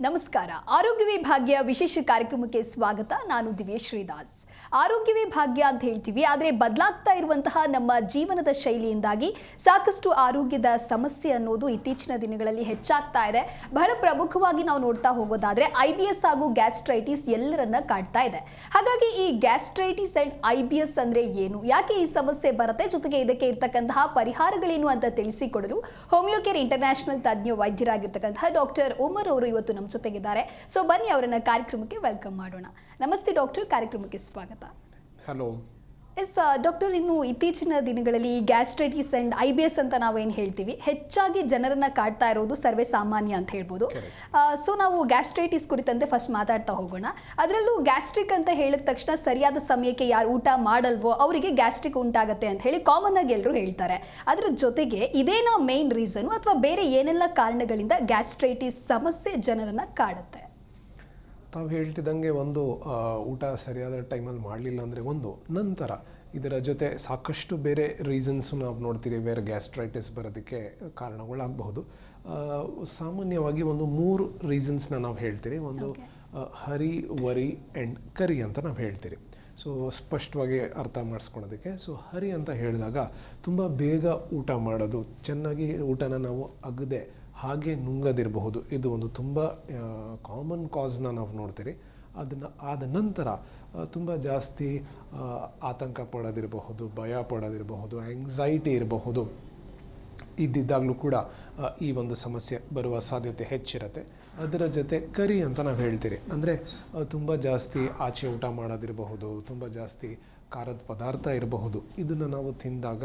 ನಮಸ್ಕಾರ. ಆರೋಗ್ಯವೇ ಭಾಗ್ಯ ವಿಶೇಷ ಕಾರ್ಯಕ್ರಮಕ್ಕೆ ಸ್ವಾಗತ. ನಾನು ದಿವ್ಯೇಶ್ ಶ್ರೀದಾಸ್. ಆರೋಗ್ಯವೇ ಭಾಗ್ಯ ಅಂತ ಹೇಳ್ತೀವಿ, ಆದರೆ ಬದಲಾಗ್ತಾ ಇರುವಂತಹ ನಮ್ಮ ಜೀವನದ ಶೈಲಿಯಿಂದಾಗಿ ಸಾಕಷ್ಟು ಆರೋಗ್ಯದ ಸಮಸ್ಯೆ ಅನ್ನೋದು ಇತ್ತೀಚಿನ ದಿನಗಳಲ್ಲಿ ಹೆಚ್ಚಾಗ್ತಾ ಇದೆ. ಬಹಳ ಪ್ರಮುಖವಾಗಿ ನಾವು ನೋಡ್ತಾ ಹೋಗೋದಾದ್ರೆ IBS ಹಾಗೂ ಗ್ಯಾಸ್ಟ್ರೈಟಿಸ್ ಎಲ್ಲರನ್ನ ಕಾಡ್ತಾ ಇದೆ. ಹಾಗಾಗಿ ಈ ಗ್ಯಾಸ್ಟ್ರೈಟಿಸ್ ಅಂಡ್ IBS ಅಂದ್ರೆ ಏನು, ಯಾಕೆ ಈ ಸಮಸ್ಯೆ ಬರುತ್ತೆ, ಜೊತೆಗೆ ಇದಕ್ಕೆ ಇರ್ತಕ್ಕಂತಹ ಪರಿಹಾರಗಳೇನು ಅಂತ ತಿಳಿಸಿಕೊಡಲು ಹೋಮಿಯೋಕೇರ್ ಇಂಟರ್ನ್ಯಾಷನಲ್ ತಜ್ಞ ವೈದ್ಯರಾಗಿರ್ತಕ್ಕಂತಹ ಡಾಕ್ಟರ್ ಉಮರ್ ಅವರು ಇವತ್ತು ನಮ್ಮ ಜೊತೆಗಿದ್ದಾರೆ. ಸೊ ಬನ್ನಿ ಅವರನ್ನ ಕಾರ್ಯಕ್ರಮಕ್ಕೆ ವೆಲ್ಕಮ್ ಮಾಡೋಣ. ನಮಸ್ತೆ ಡಾಕ್ಟರ್, ಕಾರ್ಯಕ್ರಮಕ್ಕೆ ಸ್ವಾಗತ. ಹಲೋ. ಎಸ್ ಡಾಕ್ಟರ್, ಇನ್ನು ಇತ್ತೀಚಿನ ದಿನಗಳಲ್ಲಿ ಗ್ಯಾಸ್ಟ್ರೈಟಿಸ್ ಅಂಡ್ IBS ಅಂತ ನಾವೇನು ಹೇಳ್ತೀವಿ, ಹೆಚ್ಚಾಗಿ ಜನರನ್ನ ಕಾಡ್ತಾ ಇರೋದು ಸರ್ವೇ ಸಾಮಾನ್ಯ ಅಂತ ಹೇಳ್ಬೋದು. ಸೊ ನಾವು ಗ್ಯಾಸ್ಟ್ರೈಟಿಸ್ ಕುರಿತಂತೆ ಫಸ್ಟ್ ಮಾತಾಡ್ತಾ ಹೋಗೋಣ. ಅದರಲ್ಲೂ ಗ್ಯಾಸ್ಟ್ರಿಕ್ ಅಂತ ಹೇಳಿದ ತಕ್ಷಣ ಸರಿಯಾದ ಸಮಯಕ್ಕೆ ಯಾರು ಊಟ ಮಾಡಲ್ವೋ ಅವರಿಗೆ ಗ್ಯಾಸ್ಟ್ರಿಕ್ ಉಂಟಾಗುತ್ತೆ ಅಂತ ಹೇಳಿ ಕಾಮನ್ ಆಗಿ ಎಲ್ಲರೂ ಹೇಳ್ತಾರೆ. ಅದರ ಜೊತೆಗೆ ಇದೇನಾ ಮೇನ್ ರೀಸನ್ ಅಥವಾ ಬೇರೆ ಏನೆಲ್ಲ ಕಾರಣಗಳಿಂದ ಗ್ಯಾಸ್ಟ್ರೈಟಿಸ್ ಸಮಸ್ಯೆ ಜನರನ್ನ ಕಾಡುತ್ತೆ? ತಾವು ಹೇಳ್ತಿದ್ದಂಗೆ ಒಂದು ಊಟ ಸರಿಯಾದ ಟೈಮಲ್ಲಿ ಮಾಡಲಿಲ್ಲ ಅಂದರೆ ಒಂದು, ನಂತರ ಇದರ ಜೊತೆ ಸಾಕಷ್ಟು ಬೇರೆ ರೀಸನ್ಸು ನಾವು ನೋಡ್ತೀರಿ ಬೇರೆ ಗ್ಯಾಸ್ಟ್ರೈಟಿಸ್ ಬರೋದಕ್ಕೆ ಕಾರಣಗಳಾಗಬಹುದು. ಸಾಮಾನ್ಯವಾಗಿ ಒಂದು 3 ರೀಸನ್ಸ್ನ ನಾವು ಹೇಳ್ತೀರಿ. ಒಂದು ಹರಿ, ವರಿ ಆ್ಯಂಡ್ ಕರಿ ಅಂತ ನಾವು ಹೇಳ್ತೀರಿ. ಸೊ ಸ್ಪಷ್ಟವಾಗಿ ಅರ್ಥ ಮಾಡಿಸ್ಕೊಳೋದಕ್ಕೆ, ಸೊ ಹರಿ ಅಂತ ಹೇಳಿದಾಗ ತುಂಬ ಬೇಗ ಊಟ ಮಾಡೋದು, ಚೆನ್ನಾಗಿ ಊಟನ ನಾವು ಅಗದೆ ಹಾಗೆ ನುಂಗದಿರಬಹುದು. ಇದು ಒಂದು ತುಂಬ ಕಾಮನ್ ಕಾಸ್ನ ನಾವು ನೋಡ್ತೀರಿ. ಅದನ್ನು ಆದ ನಂತರ ತುಂಬ ಜಾಸ್ತಿ ಆತಂಕ ಪಡೋದಿರಬಹುದು, ಭಯ ಪಡೋದಿರಬಹುದು, ಆ್ಯಂಗ್ಸೈಟಿ ಇರಬಹುದು. ಇದ್ದಿದ್ದಾಗಲೂ ಕೂಡ ಈ ಒಂದು ಸಮಸ್ಯೆ ಬರುವ ಸಾಧ್ಯತೆ ಹೆಚ್ಚಿರುತ್ತೆ. ಅದರ ಜೊತೆ ಕರಿ ಅಂತ ನಾವು ಹೇಳ್ತೀರಿ, ಅಂದರೆ ತುಂಬ ಜಾಸ್ತಿ ಆಚೆ ಊಟ ಮಾಡೋದಿರಬಹುದು, ತುಂಬ ಜಾಸ್ತಿ ಖಾರದ ಪದಾರ್ಥ ಇರಬಹುದು. ಇದನ್ನು ನಾವು ತಿಂದಾಗ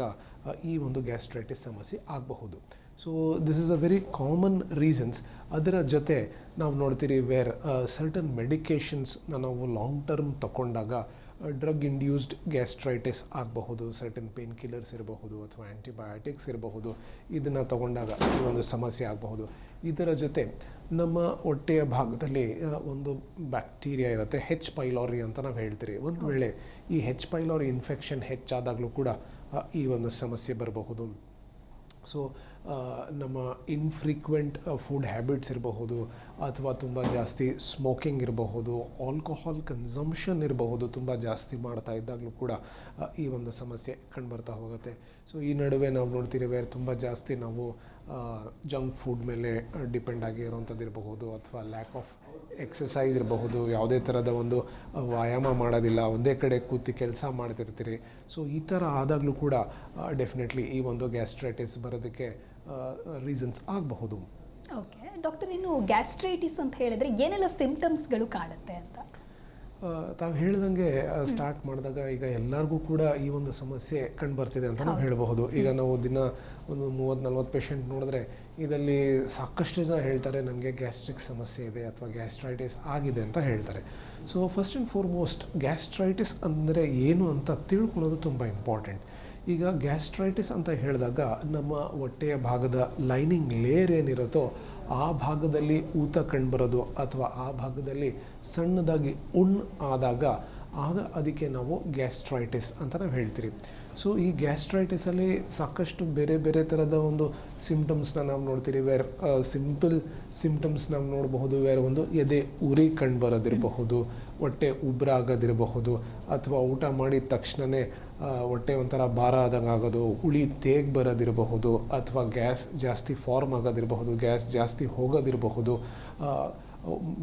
ಈ ಒಂದು ಗ್ಯಾಸ್ಟ್ರೈಟಿಸ್ ಸಮಸ್ಯೆ ಆಗಬಹುದು. So this is a very common reasons. ಅದರ ಜೊತೆ ನಾವು ನೋಡ್ತೀರಿ ವೇರ್ ಸರ್ಟನ್ ಮೆಡಿಕೇಷನ್ಸ್ನ ನಾವು ಲಾಂಗ್ ಟರ್ಮ್ ತಗೊಂಡಾಗ ಡ್ರಗ್ ಇಂಡ್ಯೂಸ್ಡ್ ಗ್ಯಾಸ್ಟ್ರೈಟಿಸ್ ಆಗಬಹುದು. ಸರ್ಟನ್ ಪೇನ್ ಕಿಲ್ಲರ್ಸ್ ಇರಬಹುದು ಅಥವಾ ಆ್ಯಂಟಿಬಯೋಟಿಕ್ಸ್ ಇರಬಹುದು. ಇದನ್ನು ತಗೊಂಡಾಗ ಈ ಒಂದು ಸಮಸ್ಯೆ ಆಗಬಹುದು. ಇದರ ಜೊತೆ ನಮ್ಮ ಹೊಟ್ಟೆಯ ಭಾಗದಲ್ಲಿ ಒಂದು ಬ್ಯಾಕ್ಟೀರಿಯಾ ಇರುತ್ತೆ, H. ಪೈಲೋರಿ ಅಂತ ನಾವು ಹೇಳ್ತೀರಿ. ಒಂದು ವೇಳೆ ಈ H. ಪೈಲೋರಿ ಇನ್ಫೆಕ್ಷನ್ ಹೆಚ್ಚಾದಾಗಲೂ ಕೂಡ ಈ ಒಂದು ಸಮಸ್ಯೆ ಬರಬಹುದು. ಸೊ ನಮ್ಮ ಇನ್ಫ್ರೀಕ್ವೆಂಟ್ ಫುಡ್ ಹ್ಯಾಬಿಟ್ಸ್ ಇರಬಹುದು, ಅಥವಾ ತುಂಬ ಜಾಸ್ತಿ ಸ್ಮೋಕಿಂಗ್ ಇರಬಹುದು, ಆಲ್ಕೋಹಾಲ್ ಕನ್ಸಂಪ್ಷನ್ ಇರಬಹುದು. ತುಂಬ ಜಾಸ್ತಿ ಮಾಡ್ತಾ ಇದ್ದಾಗಲೂ ಕೂಡ ಈ ಒಂದು ಸಮಸ್ಯೆ ಕಂಡುಬರ್ತಾ ಹೋಗುತ್ತೆ. ಸೊ ಈ ನಡುವೆ ನಾವು ನೋಡ್ತೀರಿ ಬೇರೆ ತುಂಬ ಜಾಸ್ತಿ ನಾವು ಜಂಕ್ ಫುಡ್ ಮೇಲೆ ಡಿಪೆಂಡ್ ಆಗಿರೋವಂಥದ್ದು ಇರಬಹುದು, ಅಥವಾ ಲ್ಯಾಕ್ ಆಫ್ ಎಕ್ಸಸೈಸ್ ಇರಬಹುದು. ಯಾವುದೇ ಥರದ ಒಂದು ವ್ಯಾಯಾಮ ಮಾಡೋದಿಲ್ಲ, ಒಂದೇ ಕಡೆ ಕೂತು ಕೆಲಸ ಮಾಡ್ತಿರ್ತೀರಿ. ಸೊ ಈ ಥರ ಆದಾಗಲೂ ಕೂಡ ಡೆಫಿನೆಟ್ಲಿ ಈ ಒಂದು ಗ್ಯಾಸ್ಟ್ರೈಟಿಸ್ ಬರೋದಕ್ಕೆ ರೀಸನ್ಸ್ ಆಗಬಹುದು. ಓಕೆ ಡಾಕ್ಟರ್, ಇನ್ನು ಗ್ಯಾಸ್ಟ್ರೈಟಿಸ್ ಅಂತ ಹೇಳಿದ್ರೆ ಏನೆಲ್ಲ ಸಿಂಪ್ಟಮ್ಸ್ಗಳು ಕಾಡುತ್ತೆ ಅಂತ? ತಾವು ಹೇಳ್ದಂಗೆ ಸ್ಟಾರ್ಟ್ ಮಾಡಿದಾಗ ಈಗ ಎಲ್ಲರಿಗೂ ಕೂಡ ಈ ಒಂದು ಸಮಸ್ಯೆ ಕಂಡು ಬರ್ತಿದೆ ಅಂತ ನಾವು ಹೇಳಬಹುದು. ಈಗ ನಾವು ದಿನ ಒಂದು 30-40 ಪೇಷಂಟ್ ನೋಡಿದ್ರೆ ಇದರಲ್ಲಿ ಸಾಕಷ್ಟು ಜನ ಹೇಳ್ತಾರೆ ನನಗೆ ಗ್ಯಾಸ್ಟ್ರಿಕ್ ಸಮಸ್ಯೆ ಇದೆ ಅಥವಾ ಗ್ಯಾಸ್ಟ್ರೈಟಿಸ್ ಆಗಿದೆ ಅಂತ ಹೇಳ್ತಾರೆ. So first and foremost gastritis ಅಂದರೆ ಏನು ಅಂತ ತಿಳ್ಕೊಳ್ಳೋದು ತುಂಬ ಇಂಪಾರ್ಟೆಂಟ್. ಈಗ ಗ್ಯಾಸ್ಟ್ರೈಟಿಸ್ ಅಂತ ಹೇಳಿದಾಗ ನಮ್ಮ ಹೊಟ್ಟೆಯ ಭಾಗದ ಲೈನಿಂಗ್ ಲೇಯರ್ ಏನಿರುತ್ತೋ ಆ ಭಾಗದಲ್ಲಿ ಊತ ಕಂಡುಬರೋದು, ಅಥವಾ ಆ ಭಾಗದಲ್ಲಿ ಸಣ್ಣದಾಗಿ ಆದಾಗ ಅದಕ್ಕೆ ನಾವು ಗ್ಯಾಸ್ಟ್ರೈಟಿಸ್ ಅಂತ ನಾವು ಹೇಳ್ತೀರಿ. ಸೊ ಈ ಗ್ಯಾಸ್ಟ್ರೈಟಿಸಲ್ಲಿ ಸಾಕಷ್ಟು ಬೇರೆ ಬೇರೆ ಥರದ ಒಂದು ಸಿಂಪ್ಟಮ್ಸ್ನ ನಾವು ನೋಡ್ತೀರಿ. ವೇರ್ ಸಿಂಪಲ್ ಸಿಂಪ್ಟಮ್ಸ್ ನಾವು ನೋಡಬಹುದು. ವೇರ್ ಒಂದು ಎದೆ ಉರಿ ಕಂಡುಬರೋದಿರಬಹುದು, ಹೊಟ್ಟೆ ಉಬ್ರಾಗೋದಿರಬಹುದು, ಅಥವಾ ಊಟ ಮಾಡಿದ ತಕ್ಷಣವೇ ಹೊಟ್ಟೆ ಒಂಥರ ಭಾರ ಆದಂಗೆ ಆಗೋದು, ಹುಳಿ ತೇಗ್ ಬರೋದಿರಬಹುದು, ಅಥವಾ ಗ್ಯಾಸ್ ಜಾಸ್ತಿ ಫಾರ್ಮ್ ಆಗೋದಿರಬಹುದು, ಗ್ಯಾಸ್ ಜಾಸ್ತಿ ಹೋಗೋದಿರಬಹುದು,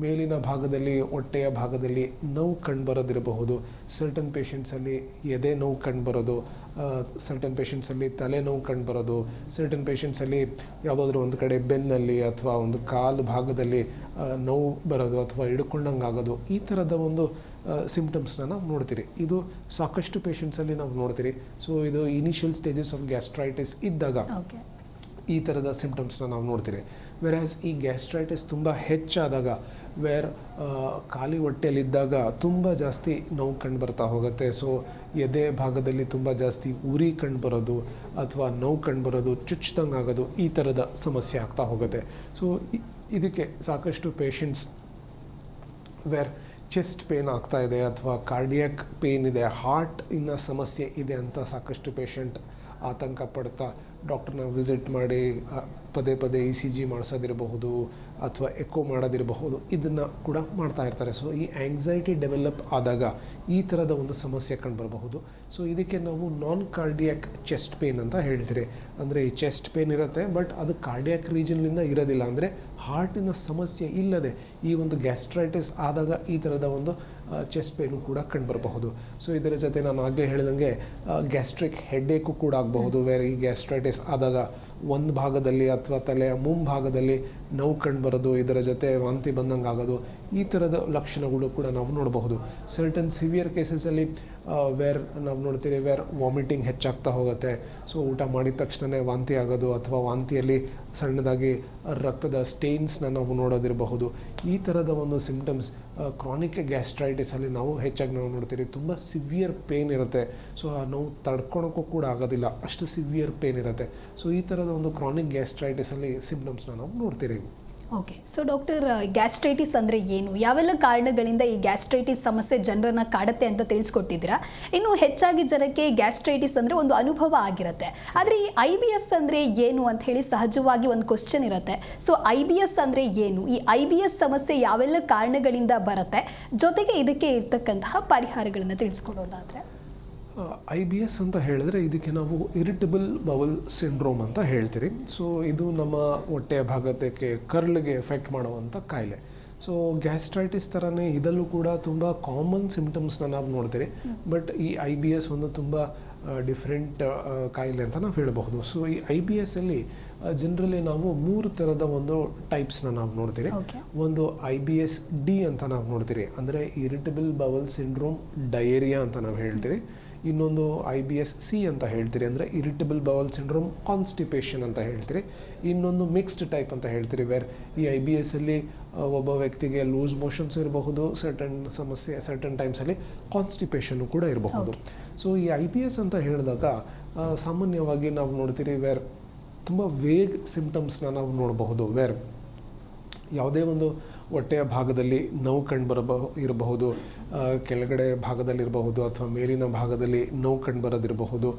ಮೇಲಿನ ಭಾಗದಲ್ಲಿ ಹೊಟ್ಟೆಯ ಭಾಗದಲ್ಲಿ ನೋವು ಕಂಡುಬರೋದಿರಬಹುದು. ಸರ್ಟನ್ ಪೇಷಂಟ್ಸಲ್ಲಿ ಎದೆ ನೋವು ಕಂಡುಬರೋದು, ಸರ್ಟನ್ ಪೇಷಂಟ್ಸಲ್ಲಿ ತಲೆನೋವು ಕಂಡುಬರೋದು, ಸರ್ಟನ್ ಪೇಷಂಟ್ಸಲ್ಲಿ ಯಾವುದಾದ್ರೂ ಒಂದು ಕಡೆ ಬೆನ್ನಲ್ಲಿ ಅಥವಾ ಒಂದು ಕಾಲು ಭಾಗದಲ್ಲಿ ನೋವು ಬರೋದು ಅಥವಾ ಹಿಡ್ಕೊಂಡಂಗೆ ಆಗೋದು. ಈ ಥರದ ಒಂದು ಸಿಂಪ್ಟಮ್ಸ್ನ ನಾವು ನೋಡ್ತೀರಿ. ಇದು ಸಾಕಷ್ಟು ಪೇಷಂಟ್ಸಲ್ಲಿ ನಾವು ನೋಡ್ತೀರಿ. ಸೊ ಇದು ಇನಿಷಿಯಲ್ ಸ್ಟೇಜಸ್ ಆಫ್ ಗ್ಯಾಸ್ಟ್ರೈಟಿಸ್ ಇದ್ದಾಗ ಈ ಥರದ ಸಿಂಪ್ಟಮ್ಸ್ನ ನಾವು ನೋಡ್ತೀರಿ. ವೆರಾಸ್ ಈ ಗ್ಯಾಸ್ಟ್ರೈಟಿಸ್ ತುಂಬ ಹೆಚ್ಚಾದಾಗ ಖಾಲಿ ಹೊಟ್ಟೆಯಲ್ಲಿದ್ದಾಗ ತುಂಬ ಜಾಸ್ತಿ ನೋವು ಕಂಡು ಬರ್ತಾ ಹೋಗುತ್ತೆ. ಸೊ ಎದೆ ಭಾಗದಲ್ಲಿ ತುಂಬ ಜಾಸ್ತಿ ಉರಿ ಕಂಡು ಬರೋದು ಅಥವಾ ನೋವು ಕಂಡು ಬರೋದು, ಚುಚ್ಚಿದಂಗೆ ಆಗೋದು, ಈ ಥರದ ಸಮಸ್ಯೆ ಆಗ್ತಾ ಹೋಗುತ್ತೆ. ಸೊ ಇದಕ್ಕೆ ಸಾಕಷ್ಟು ಪೇಷಂಟ್ಸ್ ಚೆಸ್ಟ್ ಪೇನ್ ಆಗ್ತಾ ಇದೆ ಅಥವಾ ಕಾರ್ಡಿಯಾಕ್ ಪೇನ್ ಇದೆ, ಹಾರ್ಟ್ ಸಮಸ್ಯೆ ಇದೆ ಅಂತ ಸಾಕಷ್ಟು ಪೇಷಂಟ್ ಆತಂಕ ಪಡ್ತಾ ಡಾಕ್ಟ್ರನ್ನ ವಿಸಿಟ್ ಮಾಡಿ ಪದೇ ಪದೇ ECG ಮಾಡಿಸೋದಿರಬಹುದು ಅಥವಾ ಎಕೋ ಮಾಡೋದಿರಬಹುದು, ಇದನ್ನು ಕೂಡ ಮಾಡ್ತಾ ಇರ್ತಾರೆ. ಸೊ ಈ ಆ್ಯಂಗ್ಸೈಟಿ ಡೆವಲಪ್ ಆದಾಗ ಈ ಥರದ ಒಂದು ಸಮಸ್ಯೆ ಕಂಡುಬರಬಹುದು. ಸೊ ಇದಕ್ಕೆ ನಾವು ನಾನ್ ಕಾರ್ಡಿಯಾಕ್ ಚೆಸ್ಟ್ ಪೇನ್ ಅಂತ ಹೇಳ್ತೀರಿ. ಅಂದರೆ ಈ ಚೆಸ್ಟ್ ಪೇನ್ ಇರುತ್ತೆ, ಬಟ್ ಅದು ಕಾರ್ಡಿಯಾಕ್ ರೀಜನ್ಲಿಂದ ಇರೋದಿಲ್ಲ. ಅಂದರೆ ಹಾರ್ಟಿನ ಸಮಸ್ಯೆ ಇಲ್ಲದೆ ಈ ಒಂದು ಗ್ಯಾಸ್ಟ್ರೈಟಿಸ್ ಆದಾಗ ಈ ಥರದ ಒಂದು ಚೆಸ್ಟ್ ಪೇನು ಕೂಡ ಕಂಡುಬರಬಹುದು. ಸೊ ಇದರ ಜೊತೆ ನಾನು ಆಗಲೇ ಹೇಳಿದಂಗೆ ಗ್ಯಾಸ್ಟ್ರಿಕ್ ಹೆಡ್ಏಕು ಕೂಡ ಆಗಬಹುದು. ಬೇರೆ ಈ ಗ್ಯಾಸ್ಟ್ರೈಟಿಸ್ ಆದಾಗ ಒಂದು ಭಾಗದಲ್ಲಿ ಅಥವಾ ತಲೆಯ ಮುಂಭಾಗದಲ್ಲಿ ನೋವು ಕಂಡುಬರೋದು, ಇದರ ಜೊತೆ ವಾಂತಿ ಬಂದಂಗೆ ಆಗೋದು, ಈ ಥರದ ಲಕ್ಷಣಗಳು ಕೂಡ ನಾವು ನೋಡಬಹುದು. ಸರ್ಟನ್ ಸಿವಿಯರ್ ಕೇಸಸಲ್ಲಿ ನಾವು ನೋಡ್ತೀವಿ ವಾಮಿಟಿಂಗ್ ಹೆಚ್ಚಾಗ್ತಾ ಹೋಗುತ್ತೆ. ಸೊ ಊಟ ಮಾಡಿದ ತಕ್ಷಣವೇ ವಾಂತಿ ಆಗೋದು ಅಥವಾ ವಾಂತಿಯಲ್ಲಿ ಸಣ್ಣದಾಗಿ ರಕ್ತದ ಸ್ಟೇನ್ಸ್ನ ನಾವು ನೋಡೋದಿರಬಹುದು. ಈ ಥರದ ಒಂದು ಸಿಂಪ್ಟಮ್ಸ್ ಕ್ರಾನಿಕ್ ಗ್ಯಾಸ್ಟ್ರೈಟಿಸಲ್ಲಿ ನಾವು ಹೆಚ್ಚಾಗಿ ನಾವು ನೋಡ್ತೀವಿ. ತುಂಬ ಸಿವಿಯರ್ ಪೇನ್ ಇರುತ್ತೆ. ಸೊ ಆ ನೋವು ತಡ್ಕೊಳೋಕ್ಕೂ ಕೂಡ ಆಗೋದಿಲ್ಲ, ಅಷ್ಟು ಸಿವಿಯರ್ ಪೇನ್ ಇರುತ್ತೆ. ಸೊ ಈ ಥರದ ಒಂದು ಕ್ರಾನಿಕ್ ಗ್ಯಾಸ್ಟ್ರೈಟಿಸಲ್ಲಿ ಸಿಂಪ್ಟಮ್ಸ್ನ ನಾವು ನೋಡ್ತೀವಿ. ಓಕೆ, ಸೊ ಡಾಕ್ಟರ್, ಗ್ಯಾಸ್ಟ್ರೈಟಿಸ್ ಅಂದರೆ ಏನು, ಯಾವೆಲ್ಲ ಕಾರಣಗಳಿಂದ ಈ ಗ್ಯಾಸ್ಟ್ರೈಟಿಸ್ ಸಮಸ್ಯೆ ಜನರನ್ನು ಕಾಡುತ್ತೆ ಅಂತ ತಿಳಿಸ್ಕೊಟ್ಟಿದ್ದೀರಾ. ಇನ್ನು ಹೆಚ್ಚಾಗಿ ಜನಕ್ಕೆ ಗ್ಯಾಸ್ಟ್ರೈಟಿಸ್ ಅಂದರೆ ಒಂದು ಅನುಭವ ಆಗಿರುತ್ತೆ. ಆದರೆ ಈ IBS ಅಂದರೆ ಏನು ಅಂತ ಹೇಳಿ ಸಹಜವಾಗಿ ಒಂದು ಕ್ವಶನ್ ಇರುತ್ತೆ. ಸೊ IBS ಅಂದರೆ ಏನು, ಈ IBS ಸಮಸ್ಯೆ ಯಾವೆಲ್ಲ ಕಾರಣಗಳಿಂದ ಬರುತ್ತೆ, ಜೊತೆಗೆ ಇದಕ್ಕೆ ಇರ್ತಕ್ಕಂತಹ ಪರಿಹಾರಗಳನ್ನು ತಿಳಿಸ್ಕೊಡೋದಾದರೆ? IBS ಅಂತ ಹೇಳಿದ್ರೆ ಇದಕ್ಕೆ ನಾವು ಇರಿಟಬಲ್ ಬೌಲ್ ಸಿಂಡ್ರೋಮ್ ಅಂತ ಹೇಳ್ತೀರಿ. ಸೊ ಇದು ನಮ್ಮ ಹೊಟ್ಟೆಯ ಭಾಗಕ್ಕೆ ಕರ್ಲ್ಗೆ ಎಫೆಕ್ಟ್ ಮಾಡುವಂಥ ಕಾಯಿಲೆ. ಸೊ ಗ್ಯಾಸ್ಟ್ರೈಟಿಸ್ ಥರನೇ ಇದಲ್ಲೂ ಕೂಡ ತುಂಬ ಕಾಮನ್ ಸಿಂಪ್ಟಮ್ಸ್ನ ನಾವು ನೋಡ್ತೀವಿ. ಬಟ್ ಈ IBS ಒಂದು ತುಂಬ ಡಿಫ್ರೆಂಟ್ ಕಾಯಿಲೆ ಅಂತ ನಾವು ಹೇಳಬಹುದು. ಸೊ ಈ IBSಲ್ಲಿ ಜನರಲಿ ನಾವು 3 ಥರದ ಒಂದು ಟೈಪ್ಸ್ನ ನಾವು ನೋಡ್ತೀವಿ. ಒಂದು IBS D ಅಂತ ನಾವು ನೋಡ್ತೀವಿ, ಅಂದರೆ ಇರಿಟಬಲ್ ಬೌಲ್ ಸಿಂಡ್ರೋಮ್ ಡಯೇರಿಯಾ ಅಂತ ನಾವು ಹೇಳ್ತೀವಿ. ಇನ್ನೊಂದು IBS C ಅಂತ ಹೇಳ್ತೀರಿ, ಅಂದರೆ ಇರಿಟಬಲ್ ಬೌಲ್ ಸಿಂಡ್ರೋಮ್ ಕಾನ್ಸ್ಟಿಪೇಷನ್ ಅಂತ ಹೇಳ್ತೀರಿ. ಇನ್ನೊಂದು ಮಿಕ್ಸ್ಡ್ ಟೈಪ್ ಅಂತ ಹೇಳ್ತೀರಿ, ವೇರ್ ಈ IBSಲ್ಲಿ ಒಬ್ಬ ವ್ಯಕ್ತಿಗೆ ಲೂಸ್ ಮೋಷನ್ಸ್ ಇರಬಹುದು, ಸರ್ಟನ್ ಟೈಮ್ಸಲ್ಲಿ ಕಾನ್ಸ್ಟಿಪೇಷನ್ನು ಕೂಡ ಇರಬಹುದು. ಸೊ ಈ IBS ಅಂತ ಹೇಳಿದಾಗ ಸಾಮಾನ್ಯವಾಗಿ ನಾವು ನೋಡ್ತೀರಿ ವೇರ್ ತುಂಬ ವೇಗ್ ಸಿಂಪ್ಟಮ್ಸ್ನ ನಾವು ನೋಡಬಹುದು. ವೇರ್ ಯಾವುದೇ ಒಂದು ಹೊಟ್ಟೆಯ ಭಾಗದಲ್ಲಿ ನೋವು ಇರಬಹುದು, ಕೆಳಗಡೆ ಭಾಗದಲ್ಲಿರಬಹುದು ಅಥವಾ ಮೇಲಿನ ಭಾಗದಲ್ಲಿ ನೋವು ಕಂಡುಬರೋದಿರಬಹುದು.